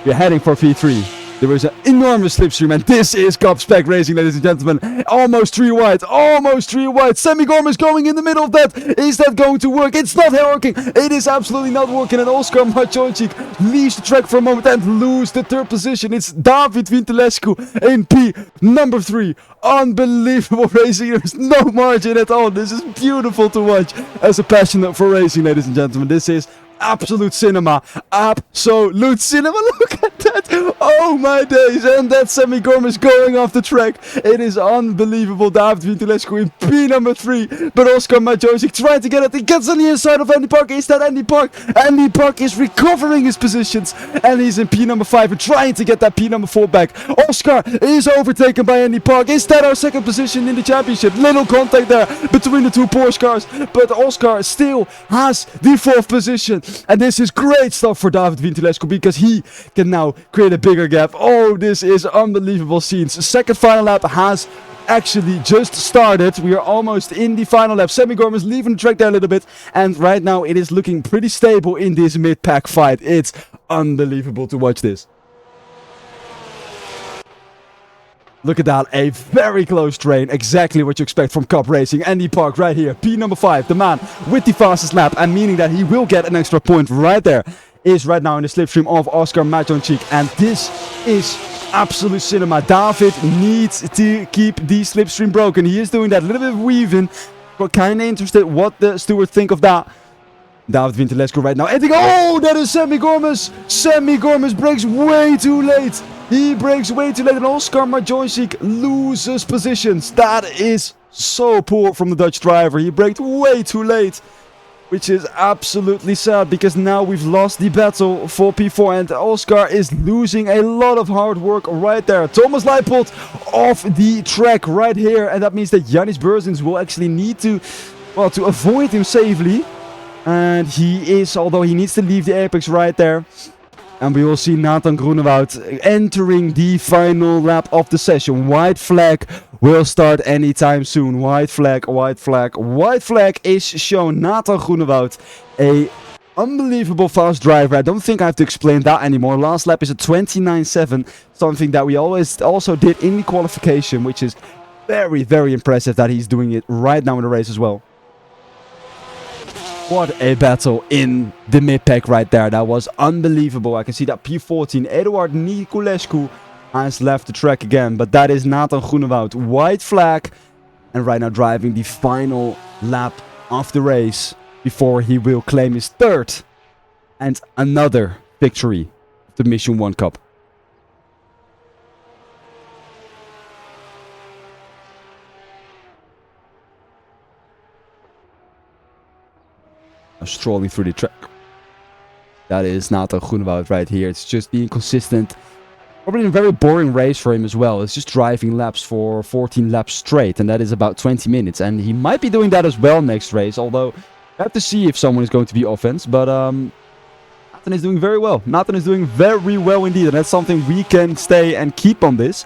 we're heading for P3. There is an enormous slipstream, and this is Cup Spec Racing, ladies and gentlemen. Almost 3 wide, almost 3 wide. Sammy Gormes going in the middle of that. Is that going to work? It's not working. It is absolutely not working, and Oscar Majonchik leaves the track for a moment and loses the 3rd position. It's David Winterlescu in P number 3. Unbelievable racing. There's no margin at all. This is beautiful to watch as a passionate for racing, ladies and gentlemen. This is absolute cinema. Absolute cinema. Look at that. Oh my days. And that Sammy Gormaz going off the track. It is unbelievable. David Vintilescu in P number 3. But Oscar Majozik trying to get it. He gets on the inside of Andy Park. Is that Andy Park? Andy Park is recovering his positions. And he's in P number 5 and trying to get that P number 4 back. Oscar is overtaken by Andy Park. Is that our second position in the championship? Little contact there between the two Porsche cars. But Oscar still has the 4th position. And this is great stuff for David Vintilescu because he can now create a bigger gap. Oh, this is unbelievable scenes. Second final lap has actually just started. We are almost in the final lap. Sammy Gormaz leaving the track there a little bit. And right now it is looking pretty stable in this mid-pack fight. It's unbelievable to watch this. Look at that, a very close train. Exactly what you expect from Cup Racing. Andy Park right here, P number 5, the man with the fastest lap. And meaning that he will get an extra point right there. Is right now in the slipstream of Oscar Majonchik. And this is absolute cinema. David needs to keep the slipstream broken. He is doing that, a little bit of weaving. But kind of interested what the steward think of that. David Vintilescu right now. And oh, that is Sammy Gormaz. Sammy Gormaz brakes way too late. He brakes way too late and Oscar Majonchik loses positions. That is so poor from the Dutch driver. He braked way too late. Which is absolutely sad because now we've lost the battle for P4 and Oscar is losing a lot of hard work right there. Thomas Leipold off the track right here. And that means that Yannis Berzins will actually need to, well, to avoid him safely. And he is, although he needs to leave the apex right there. And we will see Nathan Groenewoud entering the final lap of the session. White flag will start anytime soon. White flag, white flag, white flag is shown. Nathan Groenewoud, a unbelievable fast driver. I don't think I have to explain that anymore. Last lap is a 29.7. Something that we always also did in the qualification. Which is very, very impressive that he's doing it right now in the race as well. What a battle in the mid-pack right there. That was unbelievable. I can see that P14, Eduard Niculescu, has left the track again. But that is Nathan Groenewoud. White flag. And right now driving the final lap of the race. Before he will claim his 3rd. And another victory of the Mission 1 Cup. Strolling through the track. That is Nathan Groenewoud right here. It's just being consistent. Probably a very boring race for him as well. It's just driving laps for 14 laps straight. And that is about 20 minutes. And he might be doing that as well next race. Although, I have to see if someone is going to be offense. But Nathan is doing very well. Nathan is doing very well indeed. And that's something we can stay and keep on this.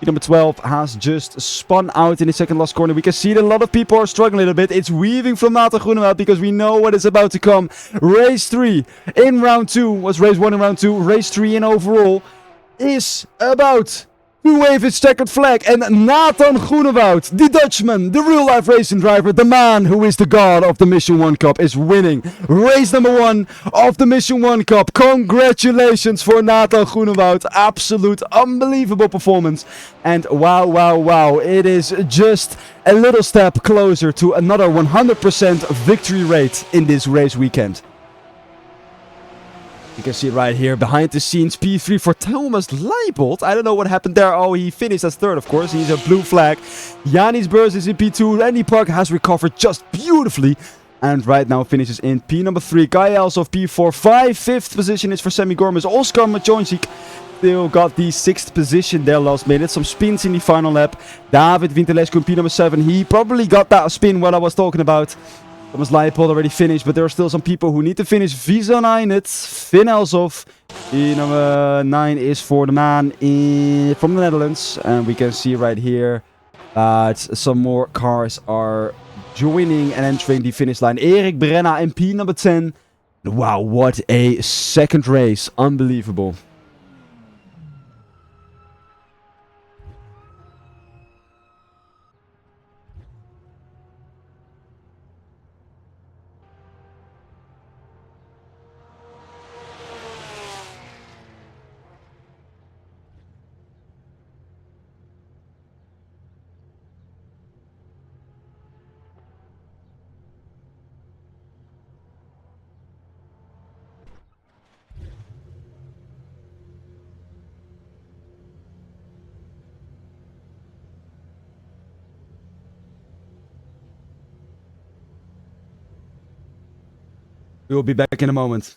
Number 12 has just spun out in the second last corner. We can see that a lot of people are struggling a little bit. It's weaving from Nathan Groenewoud because we know what is about to come. Race 3 in round 2 was race 1 in round 2. Race 3 in overall is about to wave his checkered flag. And Nathan Groenewoud, the Dutchman, the real life racing driver, the man who is the god of the Mission 1 Cup, is winning race number 1 of the Mission 1 Cup. Congratulations for Nathan Groenewoud. Absolute unbelievable performance. And wow, wow, wow. It is just a little step closer to another 100% victory rate in this race weekend. You can see it right here, behind the scenes, P3 for Thomas Leipold. I don't know what happened there. Oh, he finished as 3rd, of course. He's a blue flag. Yannis Berzins is in P2. Andy Park has recovered just beautifully. And right now finishes in P number 3. Kai Elshoff, P4. 5th position is for Sammy Gormaz. Oscar Majonchik still got the 6th position there last minute. Some spins in the final lap. David Vintilescu in P number 7. He probably got that spin what I was talking about. Thomas Leipold already finished, but there are still some people who need to finish. Visan Einet, Finn Elshoff. The number 9 is for the man from the Netherlands. And we can see right here that some more cars are joining and entering the finish line. Erik Brenna in P number 10. Wow, what a second race. Unbelievable. We will be back in a moment.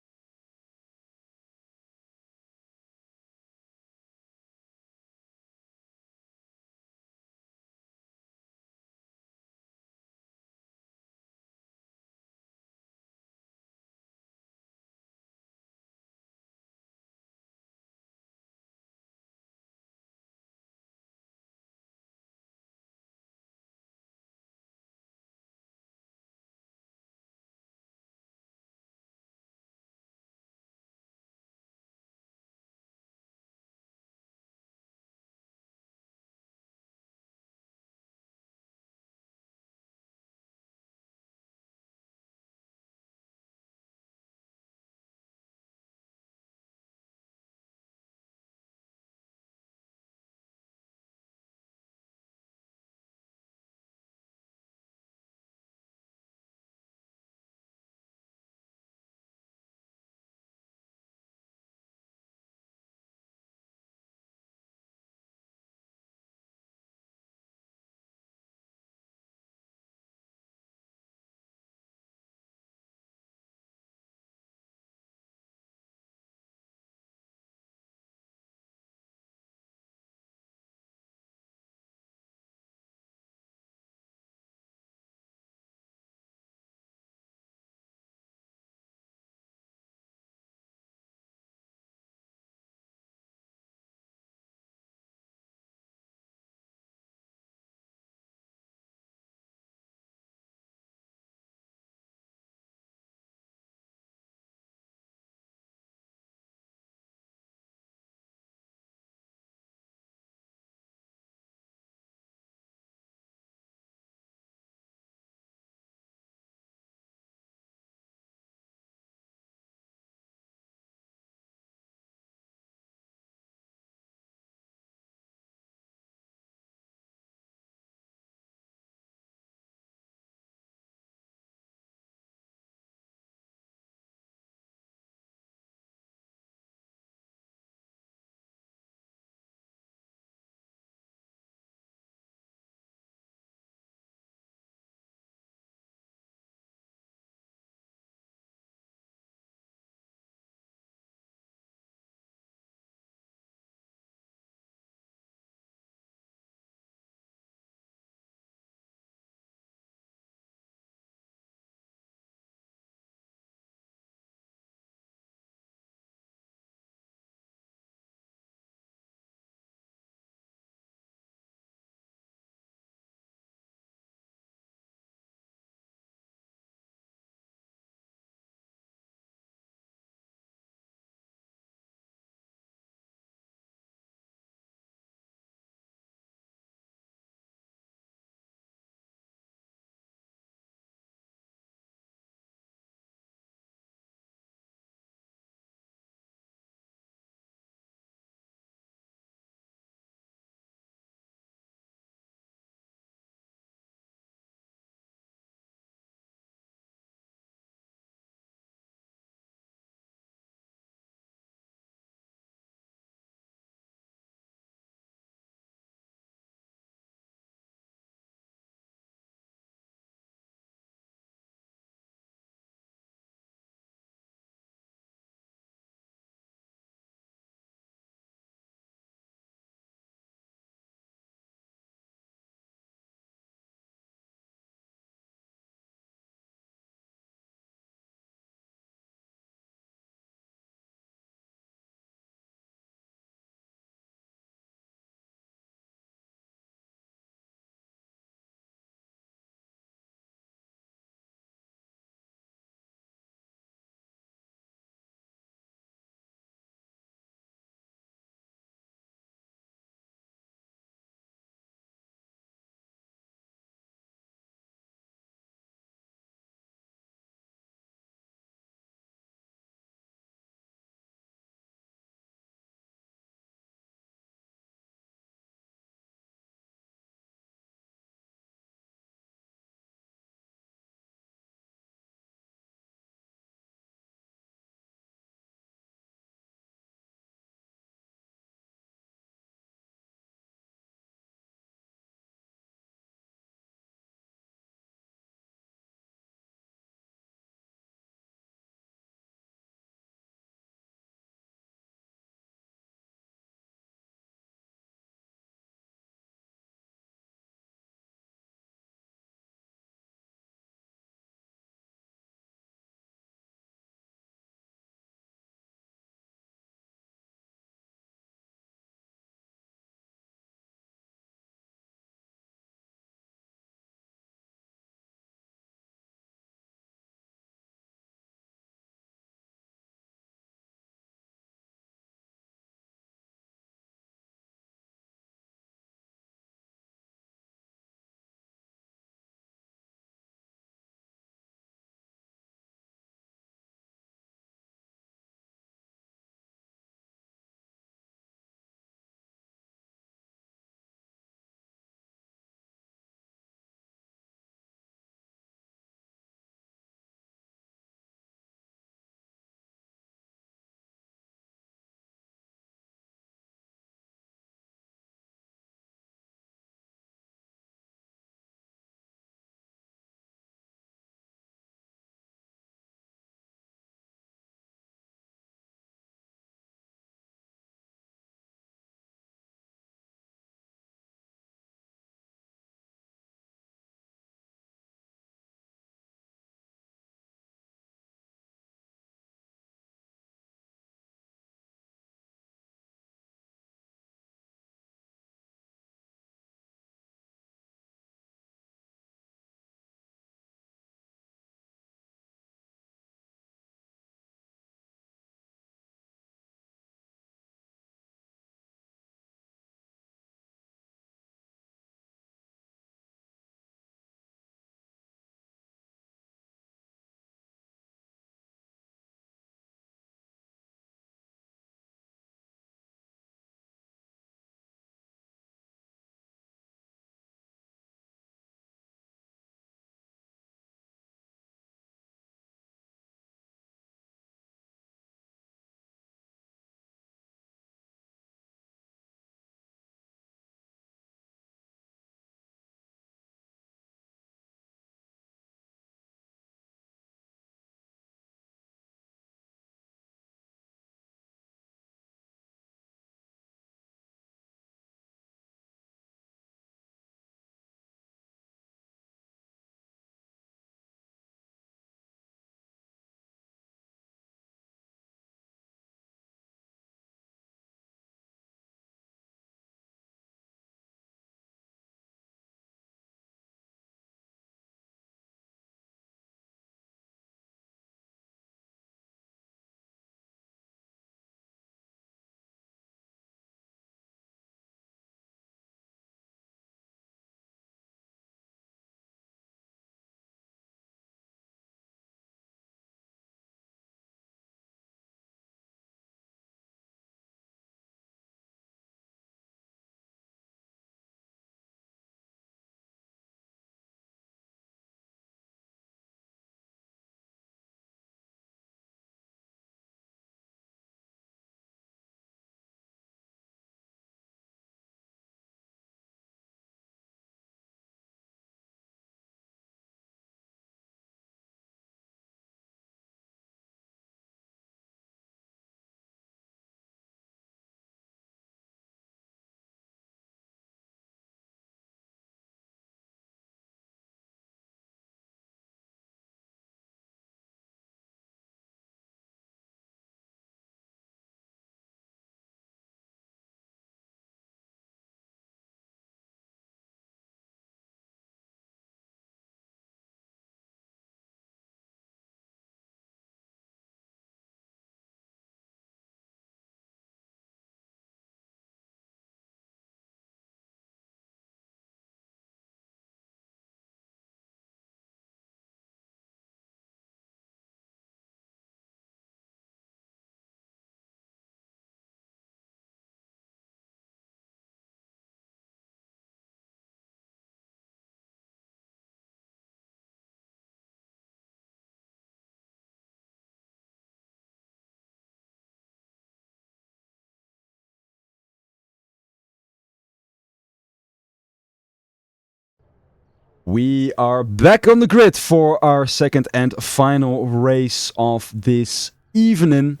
We are back on the grid for our second and final race of this evening.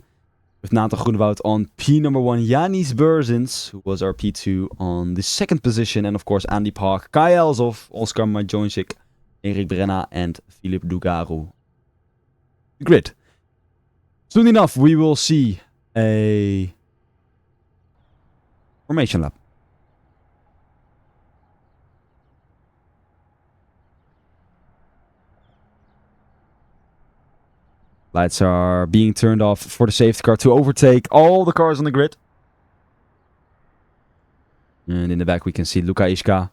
With Nathan Groenewoud on P number 1, Yanis Berzins, who was our P2 on the second position. And of course Andy Park, Kai Elshoff, Oscar Majonczyk, Erik Brenna and Filip Dugaru. The grid. Soon enough we will see a formation lap. Lights are being turned off for the safety car to overtake all the cars on the grid. And in the back we can see Luka Ischka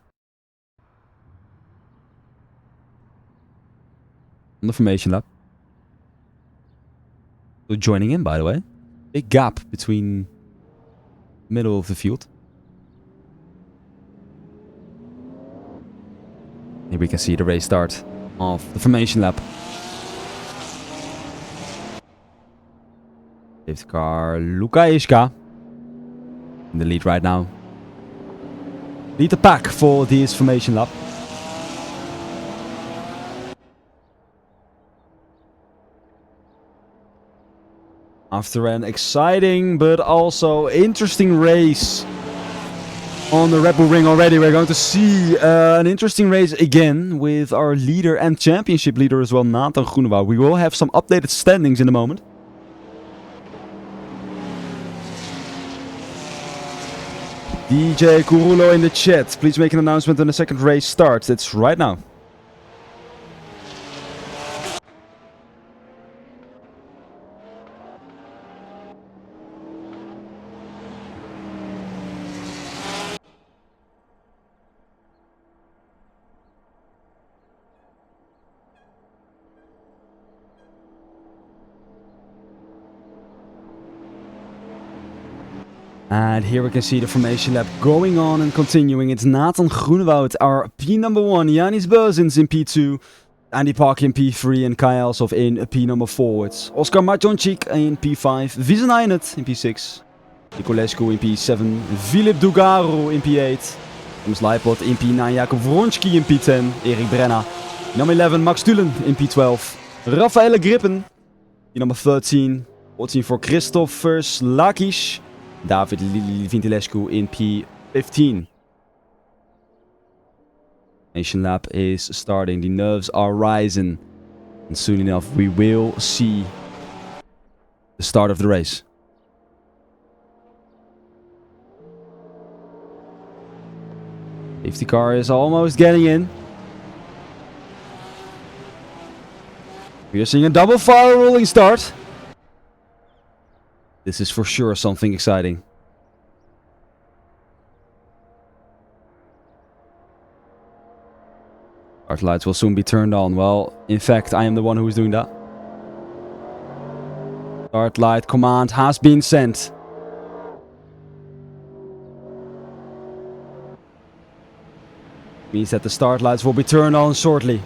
on the formation lap. So joining in, by the way. Big gap between the middle of the field. Here we can see the race start of the formation lap. Safety car Luka Ischka in the lead right now. Lead the pack for this formation lap. After an exciting but also interesting race on the Red Bull Ring already, we're going to see an interesting race again with our leader and championship leader as well, Nathan Groenewoud. We will have some updated standings in a moment. DJ Kurulo in the chat, please make an announcement when the second race starts. It's right now. And here we can see the formation lap going on and continuing. It's Nathan Groenewoud, our P number 1, Yanis Berzins in P2, Andy Park in P3 and Kai Elshoff in P number 4. It's Oscar Majonczyk in P5, Vizenainet in P6, Nicolescu in P7, Filip Dugaru in P8, Thomas Leipot in P9, Jakob Wronski in P10, Erik Brenna, number 11, Max Tulen in P12, Rafaela Grippen in number 13, 14 for Christophers Lakish, David Vintilescu in P15. Nation lap is starting. The nerves are rising. And soon enough we will see the start of the race. Safety car is almost getting in. We are seeing a double file rolling start. This is for sure something exciting. Start lights will soon be turned on. Well, in fact, I am the one who is doing that. Start light command has been sent. Means that the start lights will be turned on shortly.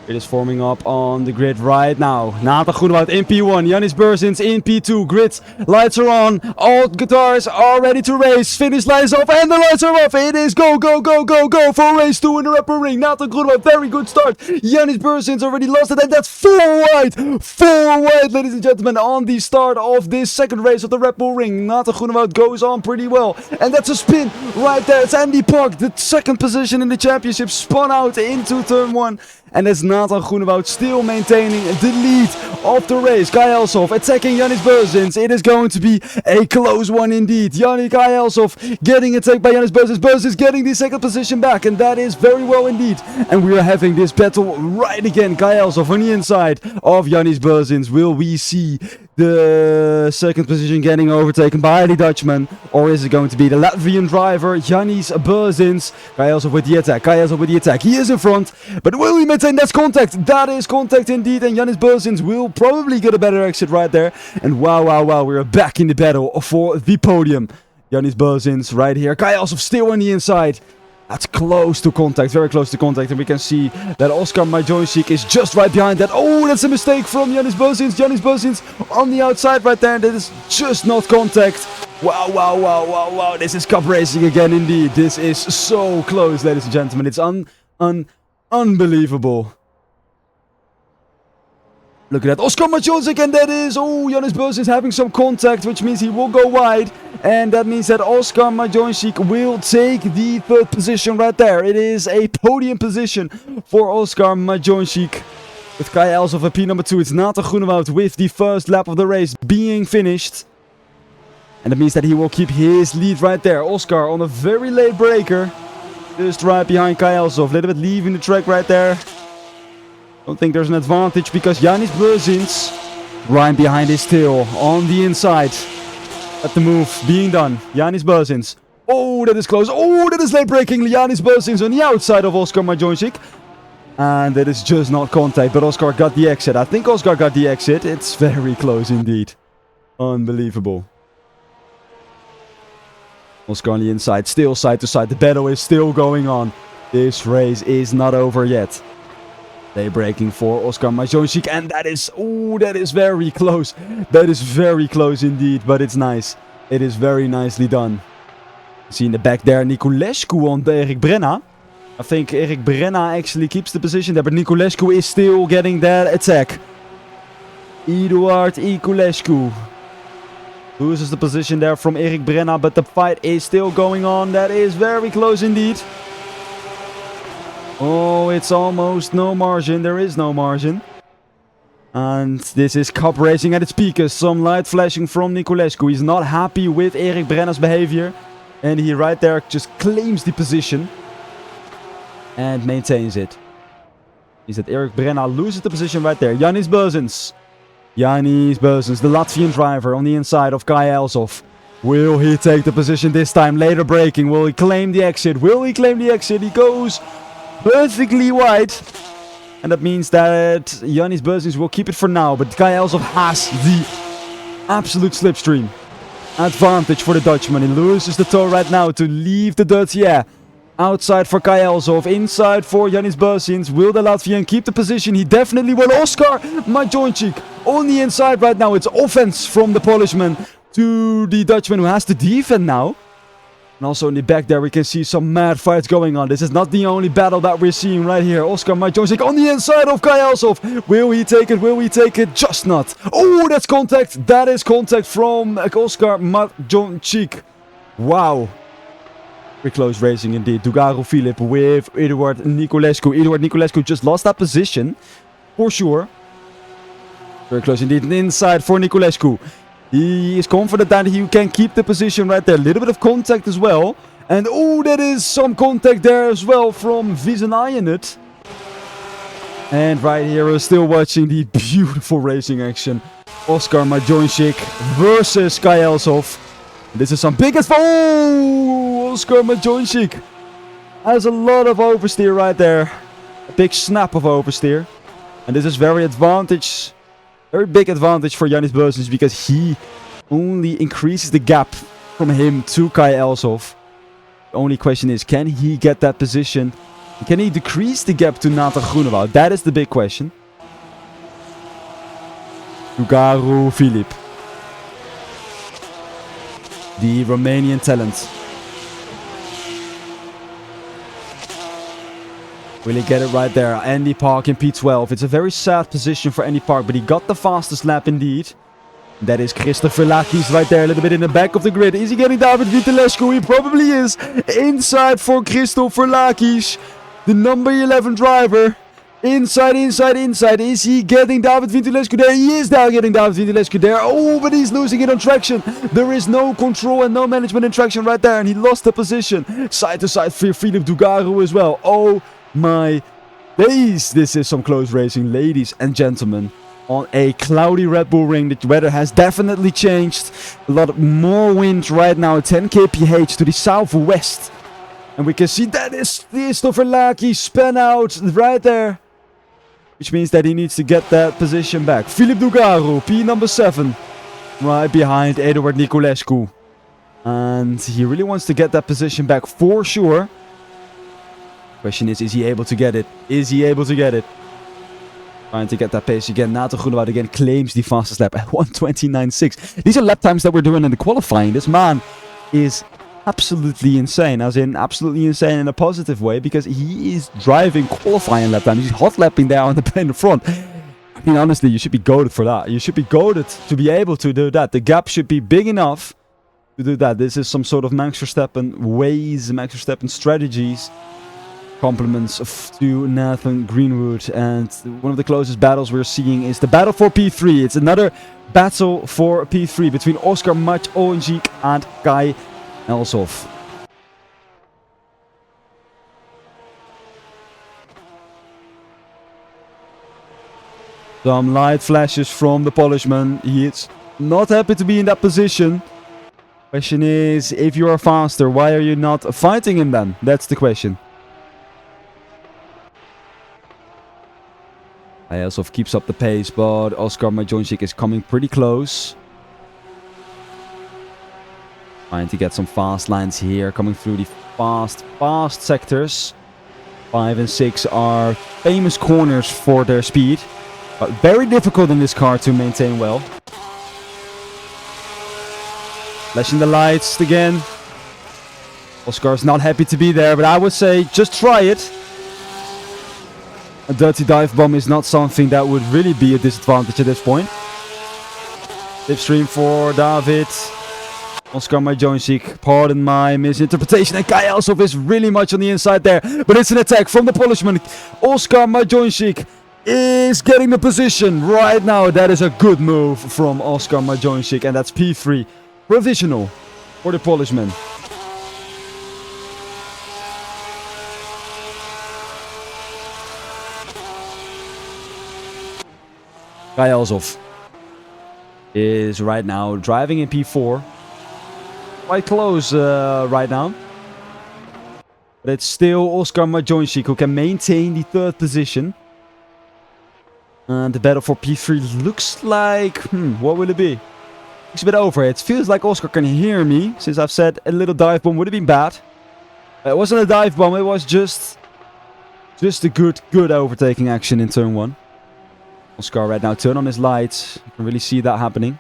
It is forming up on the grid right now. Nathan Groenewoud in P1, Yanis Berzins in P2. Grid lights are on. All guitars are ready to race. Finish lines off and the lights are off. It is go, go, go, go, go for race 2 in the Red Bull Ring. Nathan Groenewoud, very good start. Yanis Berzins already lost it and that's 4 wide. 4 wide, ladies and gentlemen, on the start of this second race of the Red Bull Ring. Nathan Groenewoud goes on pretty well. And that's a spin right there. It's Andy Park, the second position in the championship, spun out into turn 1. And it's Nathan Groenewoud still maintaining the lead of the race. Kai Elshoff attacking Yanis Berzins. It is going to be a close one indeed. Kai Elshoff getting attacked by Yanis Berzins. Berzins getting the second position back. And that is very well indeed. And we are having this battle right again. Kai Elshoff on the inside of Yanis Berzins. Will we see the second position getting overtaken by the Dutchman? Or is it going to be the Latvian driver, Yanis Berzins? Kai Elshoff with the attack. Kai Elshoff with the attack. He is in front. But will he maintain? That's contact. That is contact indeed. And Yanis Berzins will probably get a better exit right there. And wow, wow, wow. We're back in the battle for the podium. Yanis Berzins right here. Kai Elshoff still on the inside. That's close to contact, very close to contact, and we can see that Oscar Majonczyk is just right behind that. Oh, that's a mistake from Yanis Berzins. Yanis Berzins on the outside right there. That is just not contact. Wow, wow, wow, wow, wow. This is cup racing again indeed. This is so close, ladies and gentlemen. It's Unbelievable. Look at that. Oscar Majonczyk, and that is... Oh, Janis Buzz is having some contact, which means he will go wide. And that means that Oscar Majonczyk will take the third position right there. It is a podium position for Oscar Majonczyk. With Kai Elshoff at P2. It's Nathan Groenewoud with the first lap of the race being finished. And that means that he will keep his lead right there. Oscar on a very late breaker. Just right behind Kai Elshoff. A little bit leaving the track right there. Don't think there's an advantage because Janis Buzins right behind his tail on the inside. At the move being done. Janis Buzins. Oh, that is close. Oh, that is late braking. Janis Buzins on the outside of Oscar Majonczyk. And that is just not contact, but Oscar got the exit. I think Oscar got the exit. It's very close indeed. Unbelievable. Oscar on the inside, still side to side. The battle is still going on. This race is not over yet. They breaking for Oscar Majonczyk, and that is... Oh, that is very close. That is very close indeed, but it's nice. It is very nicely done. See in the back there, Niculescu on Erik Brenna. I think Erik Brenna actually keeps the position there, but Niculescu is still getting that attack. Eduard Niculescu loses the position there from Erik Brenna, but the fight is still going on. That is very close indeed. Oh, it's almost no margin. There is no margin. And this is cup racing at its peak. Some light flashing from Niculescu. He's not happy with Erik Brenna's behavior. And he right there just claims the position. And maintains it. Is that Erik Brenna loses the position right there. Janis Buzins. Janis Buzins, the Latvian driver on the inside of Kai Elshoff. Will he take the position this time? Later braking. Will he claim the exit? Will he claim the exit? He goes perfectly wide. And that means that Janis Buzins will keep it for now. But Kai Elshoff has the absolute slipstream advantage for the Dutchman. He loses the toe right now to leave the dirty air. Outside for Kai Elshoff, inside for Janis Buzins. Will the Latvian keep the position? He definitely will. Oscar Majonczyk on the inside right now. It's offense from the Polishman to the Dutchman who has to defend now. And also in the back there we can see some mad fights going on. This is not the only battle that we're seeing right here. Oscar Majonczyk on the inside of Kai Elshoff. Will he take it? Will he take it? Just not. Oh, that's contact. That is contact from Oscar Majonczyk. Wow. Very close racing indeed. Dugaro Philip with Eduard Niculescu. Eduard Niculescu just lost that position. For sure. Very close indeed. Inside for Niculescu. He is confident that he can keep the position right there. A little bit of contact as well. And oh, that is some contact there as well from Vizenayanet. And right here we're still watching the beautiful racing action. Oscar Majonczyk versus Kai Elshoff. This is some big... Oh! Oscar Majonczyk has a lot of oversteer right there. A big snap of oversteer. And this is very big advantage for Janis Buzins because he only increases the gap from him to Kai Elshoff. The only question is, can he get that position? Can he decrease the gap to Nathan Groenewoud? That is the big question. Dugaro Philip. The Romanian talent. Will he get it right there? Andy Park in P12. It's a very sad position for Andy Park, but he got the fastest lap indeed. That is Christopher Lakis right there, a little bit in the back of the grid. Is he getting David Vitulescu? He probably is. Inside for Christopher Lakis, the number 11 driver. Inside. Is he getting David Vitulescu there? He is now getting David Vitulescu there. Oh, but he's losing it on traction. There is no control and no management in traction right there. And he lost the position. Side to side for Philip Dugaro as well. Oh my days. This is some close racing, ladies and gentlemen. On a cloudy Red Bull Ring. The weather has definitely changed. A lot more wind right now. 10 kph to the southwest. And we can see that is Christopher Lakis span out right there. Which means that he needs to get that position back. Philip Dugaro, P number 7. Right behind Eduard Niculescu. And he really wants to get that position back for sure. Question is he able to get it? Is he able to get it? Trying to get that pace again. Nathan Groenewoud again claims the fastest lap at 1:29.6. These are lap times that we're doing in the qualifying. This man is absolutely insane. As in, absolutely insane in a positive way, because he is driving qualifying lap time. He's hot lapping there on the front. I mean, honestly, you should be goated for that. You should be goated to be able to do that. The gap should be big enough to do that. This is some sort of Max Verstappen ways, Max Verstappen strategies. Compliments to Nathan Greenwood. And one of the closest battles we're seeing is the battle for P3. It's another battle for P3 between Oscar Majonzik and Kai Elshoff. Some light flashes from the Polishman. He is not happy to be in that position. Question is, if you are faster, why are you not fighting him then? That's the question. Elshoff keeps up the pace, but Oscar Majonzik is coming pretty close. Trying to get some fast lines here, coming through the fast sectors. 5 and 6 are famous corners for their speed, but very difficult in this car to maintain well. Flashing the lights again. Oscar's not happy to be there, but I would say just try it. A dirty dive bomb is not something that would really be a disadvantage at this point. Slipstream for David. Oscar Majonzik, pardon my misinterpretation. And Kai Elshoff is really much on the inside there. But it's an attack from the Polishman. Oscar Majonzik is getting the position right now. That is a good move from Oscar Majonzik. And that's P3 provisional for the Polishman. Kai Elshoff is right now driving in P4. Quite close right now. But it's still Oscar Majonzik who can maintain the 3rd position. And the battle for P3 looks like... what will it be? Looks a bit over. It feels like Oscar can hear me. Since I've said a little dive bomb would have been bad. It wasn't a dive bomb. It was just a good overtaking action in turn 1. Oscar right now turn on his lights. You can really see that happening.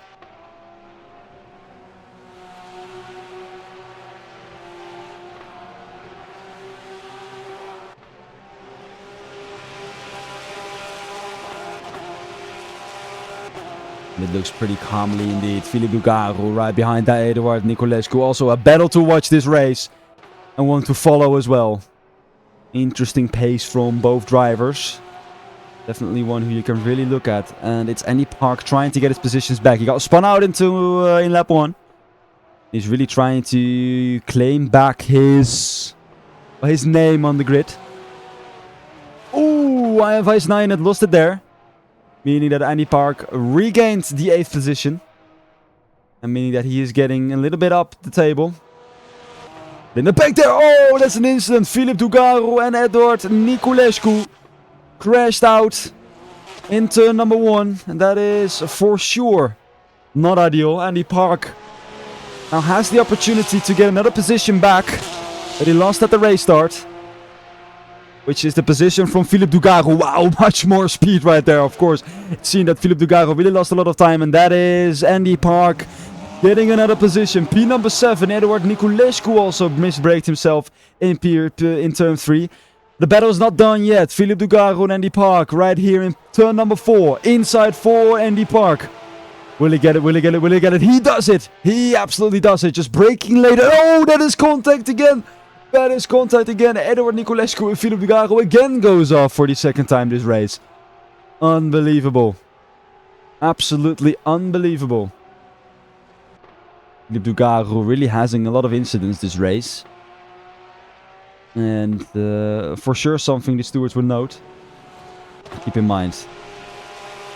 It looks pretty calmly indeed. Philippe Dugaru right behind that Eduard Niculescu. Also a battle to watch this race. And one to follow as well. Interesting pace from both drivers. Definitely one who you can really look at. And it's Andy Park trying to get his positions back. He got spun out into in lap 1. He's really trying to claim back his name on the grid. Ooh, IFI's 9 had lost it there. Meaning that Andy Park regained the 8th position. And meaning that he is getting a little bit up the table. In the back there, oh, that's an incident. Philippe Dugaru and Eduard Niculescu crashed out in turn number 1. And that is for sure not ideal. Andy Park now has the opportunity to get another position back that he lost at the race start. Which is the position from Philippe Dugaru. Wow, much more speed right there, of course. It's seen that Philippe Dugaru really lost a lot of time. And that is Andy Park getting another position. P number 7, Eduard Niculescu also misbraked himself in turn 3. The battle is not done yet. Philippe Dugaru and Andy Park right here in turn number 4. Inside 4, Andy Park. Will he get it? Will he get it? Will he get it? He does it. He absolutely does it. Just braking later. Oh, that is contact again. That is contact again. Eduard Niculescu and Philippe Dugaru again goes off for the 2nd time this race. Unbelievable. Absolutely unbelievable. Philippe Dugaru really having a lot of incidents this race. And for sure something the stewards will note. Keep in mind.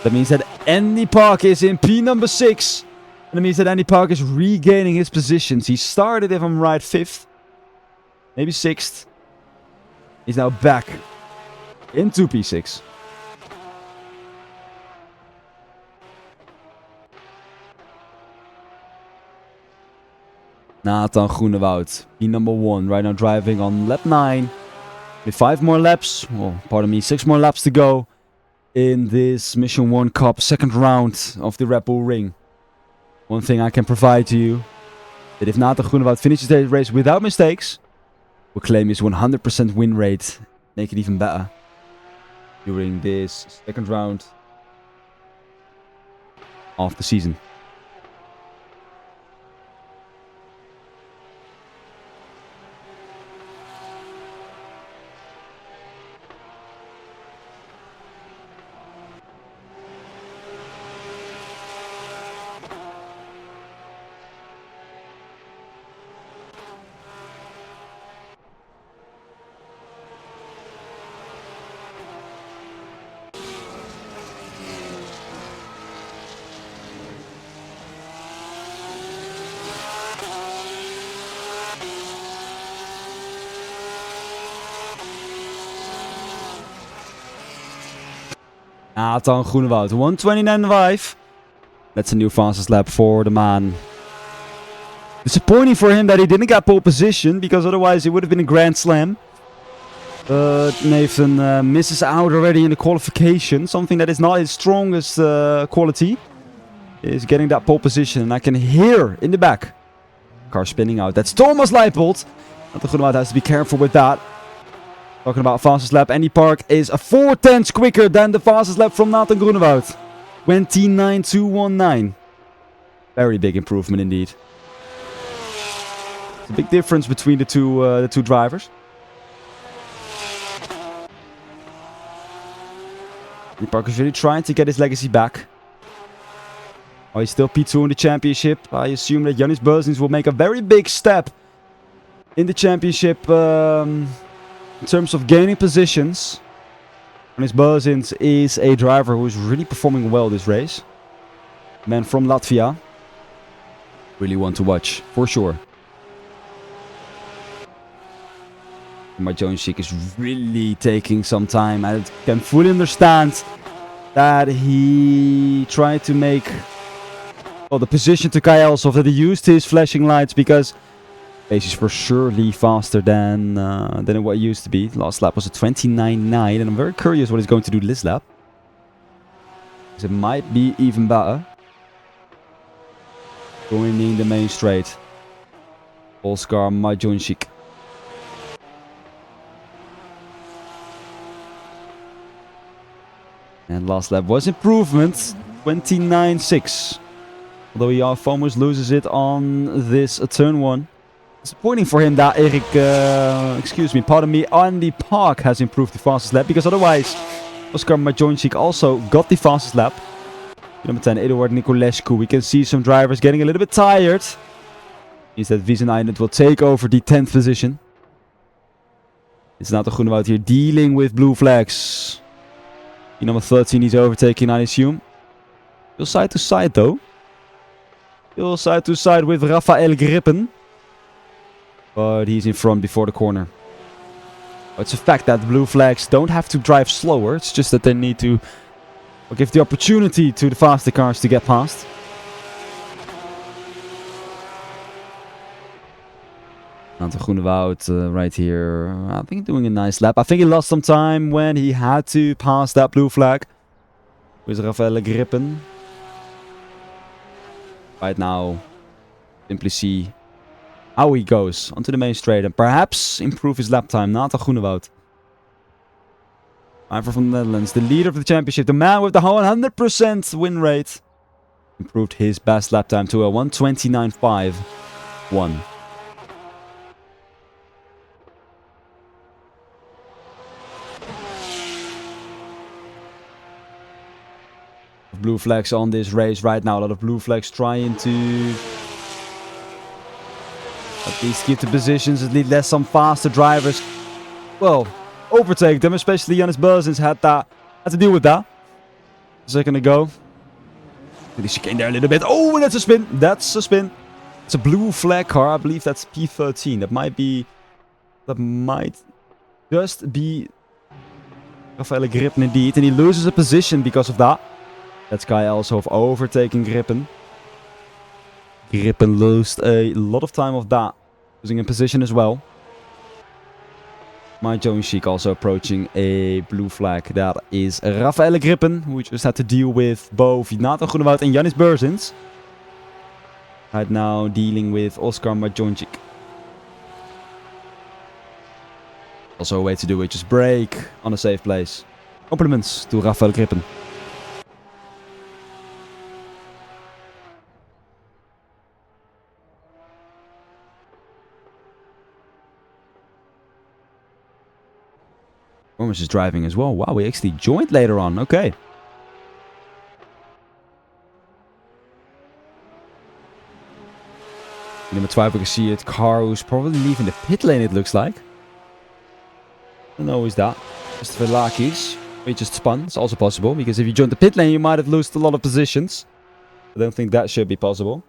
That means that Andy Park is in P number 6. And that means that Andy Park is regaining his positions. He started, if I'm right, 5th. Maybe 6th. He's now back into P6. Nathan Groenewoud, P number 1, right now driving on lap 9. With 5 more laps, well, pardon me, 6 more laps to go in this Mission 1 Cup 2nd round of the Red Bull Ring. One thing I can provide to you that if Nathan Groenewoud finishes the race without mistakes, will claim his 100% win rate. Make it even better during this second round of the season. Nathan Groenewoud, 1:29.5. That's a new fastest lap for the man. Disappointing for him that he didn't get pole position, because otherwise it would have been a grand slam. But Nathan misses out already in the qualification. Something that is not his strongest quality is getting that pole position. And I can hear in the back car spinning out. That's Thomas Leipold. Nathan Groenewoud has to be careful with that. Talking about fastest lap, Andy Park is a 4/10 quicker than the fastest lap from Nathan Groenewoud. 29.219. Very big improvement indeed. It's a big difference between the two drivers. Andy Park is really trying to get his legacy back. Oh, he's still P2 in the championship. I assume that Yannis Beuzens will make a very big step in the championship. In terms of gaining positions, Yannis Beuzens is a driver who is really performing well this race. Man from Latvia. Really one to watch, for sure. Majonchik is really taking some time. I can fully understand that he tried to make the position to Kai Elshoff, that he used his flashing lights, because pace was surely faster than what it used to be. Last lap was a 29.9, and I'm very curious what he's going to do this lap, because it might be even better. Joining the main straight, Oskar Majonchik. And last lap was improvement, 29.6. Although he almost loses it on this turn 1. Disappointing for him that Andy Park has improved the fastest lap, because otherwise Oskar Majonchik also got the fastest lap. Number 10, Eduard Niculescu. We can see some drivers getting a little bit tired. Means that Wieseneinen will take over the 10th position. It's Nathan Groenewoud here dealing with blue flags. Number 13 he's overtaking, I assume. Still side to side though. Still side to side with Rafael Grippen. But he's in front before the corner. It's a fact that blue flags don't have to drive slower. It's just that they need to give the opportunity to the faster cars to get past. Nathan Groenewoud right here. I think doing a nice lap. I think he lost some time when he had to pass that blue flag with Rafael Grippen. Right now, simply see how he goes onto the main straight and perhaps improve his lap time. Nathan Groenewoud. Driver from the Netherlands, the leader of the championship, the man with the 100% win rate. Improved his best lap time to a 1:29.51. Blue flags on this race right now. A lot of blue flags trying to at least keep the positions, at least let some faster drivers, well, overtake them. Especially Yannis Beuzens had to deal with that a second ago. Did he chicane there a little bit? Oh, and that's a spin. That's a spin. It's a blue flag car. I believe that's P13. That might just be Rafael Grippen indeed. And he loses a position because of that. That's Kai Elshoff overtaking Grippen. Grippen lost a lot of time of that. Losing in position as well. Majonchik also approaching a blue flag. That is Rafael Grippen, who just had to deal with both Nathan Groenewoud and Yannis Beuzens. Right now dealing with Oscar Majončić. Also a way to do it, just brake on a safe place. Compliments to Rafael Krippen. Thomas is driving as well. Wow, we actually joined later on. Okay. Number 12, we can see it. Car who's probably leaving the pit lane, it looks like. I don't know who is that. Just Velakis. He just spun. It's also possible, because if you join the pit lane, you might have lost a lot of positions. I don't think that should be possible.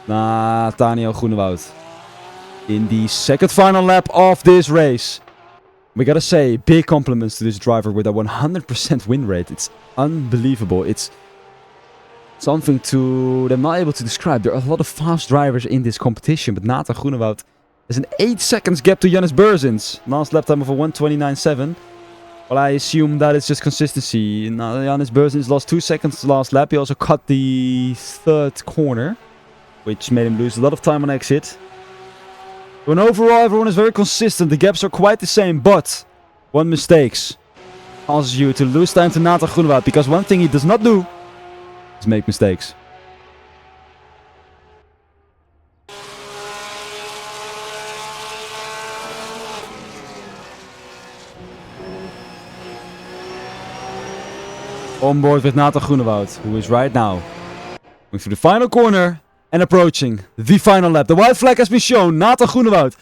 Nathaniel Groenewoud. In the second final lap of this race. We gotta say, big compliments to this driver with a 100% win rate. It's unbelievable. It's something that I'm not able to describe. There are a lot of fast drivers in this competition, but Nathan Groenewoud has an 8 seconds gap to Jannis Berzins. Last lap time of a 1:29.7. Well, I assume that it's just consistency. Now, Jannis Berzins lost 2 seconds last lap. He also cut the third corner, which made him lose a lot of time on exit. When overall everyone is very consistent, the gaps are quite the same, but one mistake causes you to lose time to Nathan Groenewoud, because one thing he does not do is make mistakes. On board with Nathan Groenewoud, who is right now going through the final corner and approaching the final lap. The white flag has been shown. Nathan Groenewoud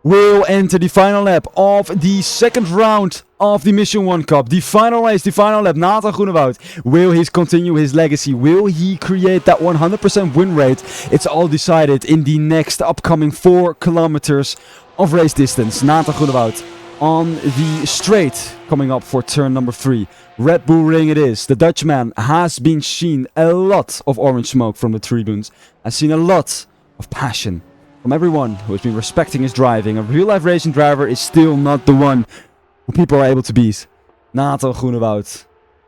will enter the final lap of the second round of the Mission 1 Cup. The final race, the final lap. Nathan Groenewoud, will he continue his legacy? Will he create that 100% win rate? It's all decided in the next upcoming 4 kilometers of race distance. Nathan Groenewoud on the straight coming up for turn number 3. Red Bull Ring it is. The Dutchman has been seen a lot of orange smoke from the tribunes. Has seen a lot of passion from everyone who has been respecting his driving. A real life racing driver is still not the one who people are able to beat. Nathan Groenewoud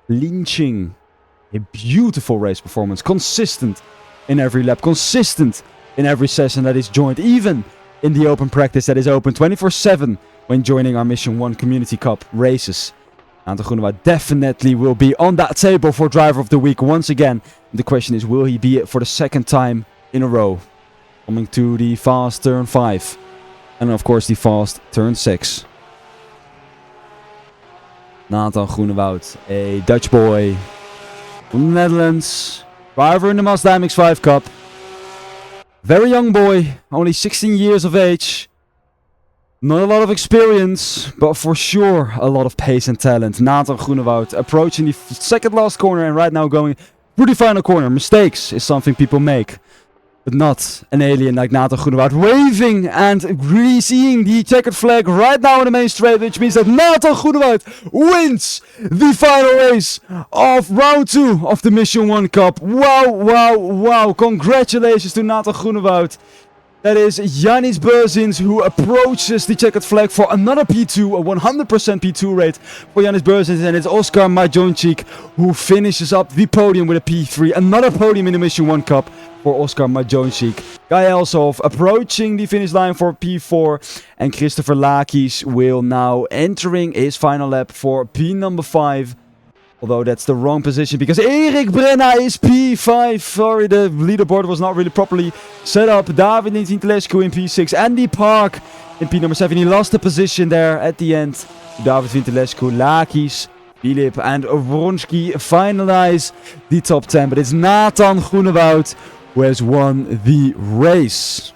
lynching a beautiful race performance. Consistent in every lap. Consistent in every session that is joined. Even in the open practice that is open 24/7 when joining our Mission 1 Community Cup races. Nathan Groenewoud definitely will be on that table for Driver of the Week once again. The question is, will he be it for the second time in a row? Coming to the fast turn 5. And of course the fast turn 6. Nathan Groenewoud, a Dutch boy from the Netherlands. Driver in the Mazda MX-5 Cup. Very young boy, only 16 years of age. Not a lot of experience, but for sure a lot of pace and talent. Nathan Groenewoud approaching the second last corner and right now going through the final corner. Mistakes is something people make, but not an alien like Nathan Groenewoud. Waving and seeing the checkered flag right now in the main straight, which means that Nathan Groenewoud wins the final race of round 2 of the Mission 1 Cup. Wow, wow, wow. Congratulations to Nathan Groenewoud. That is Jannis Berzins who approaches the checkered flag for another P2, a 100% P2 rate for Jannis Berzins. And it's Oscar Majončić who finishes up the podium with a P3. Another podium in the Mission 1 Cup for Oscar Majončić. Guy Elshoff approaching the finish line for P4. And Christopher Lakis will now entering his final lap for P number 5. Although that's the wrong position because Erik Brenna is P5. Sorry, the leaderboard was not really properly set up. David Vintilescu in P6. Andy Park in P number 7. He lost the position there at the end. David Vintilescu, Lakis, Filip and Wronski finalize the top 10. But it's Nathan Groenewoud who has won the race.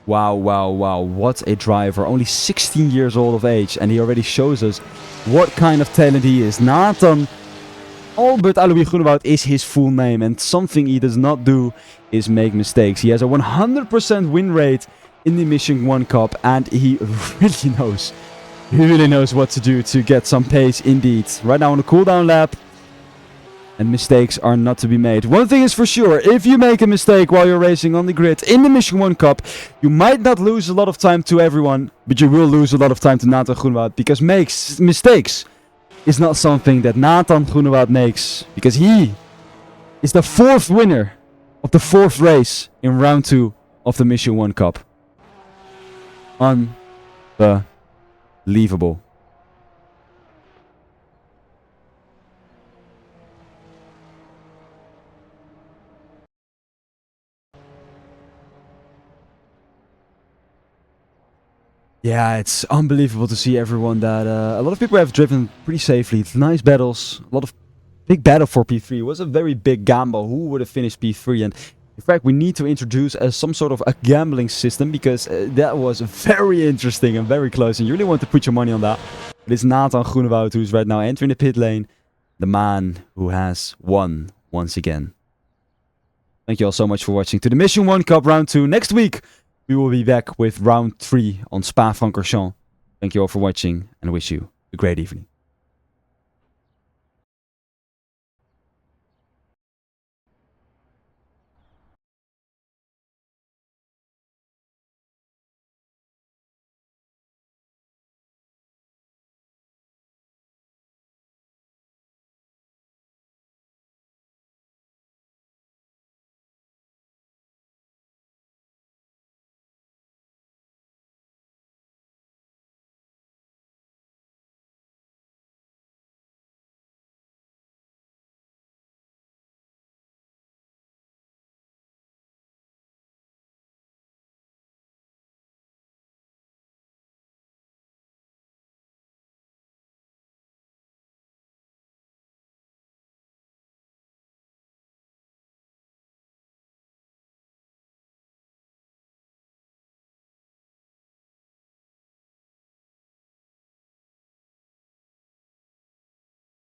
Wow, wow, wow. What a driver. Only 16 years old of age. And he already shows us what kind of talent he is. Nathan Albert Alois Groenewoud is his full name. And something he does not do is make mistakes. He has a 100% win rate in the Mission 1 Cup. And he really knows. He really knows what to do to get some pace indeed. Right now on the cooldown lap. And mistakes are not to be made. One thing is for sure, if you make a mistake while you're racing on the grid in the Mission 1 Cup, you might not lose a lot of time to everyone, but you will lose a lot of time to Nathan Groenewoud, because mistakes is not something that Nathan Groenewoud makes, because he is the 4th winner of the 4th race in round 2 of the Mission 1 Cup. Unbelievable. Yeah, it's unbelievable to see everyone that... a lot of people have driven pretty safely. It's nice battles. A lot of big battle for P3. It was a very big gamble. Who would have finished P3? And in fact, we need to introduce some sort of a gambling system, because that was very interesting and very close. And you really want to put your money on that. But it's Nathan Groenewoud who's right now entering the pit lane. The man who has won once again. Thank you all so much for watching to the Mission 1 Cup Round 2. Next week, we will be back with Round 3 on Spa-Francorchamps. Thank you all for watching, and I wish you a great evening.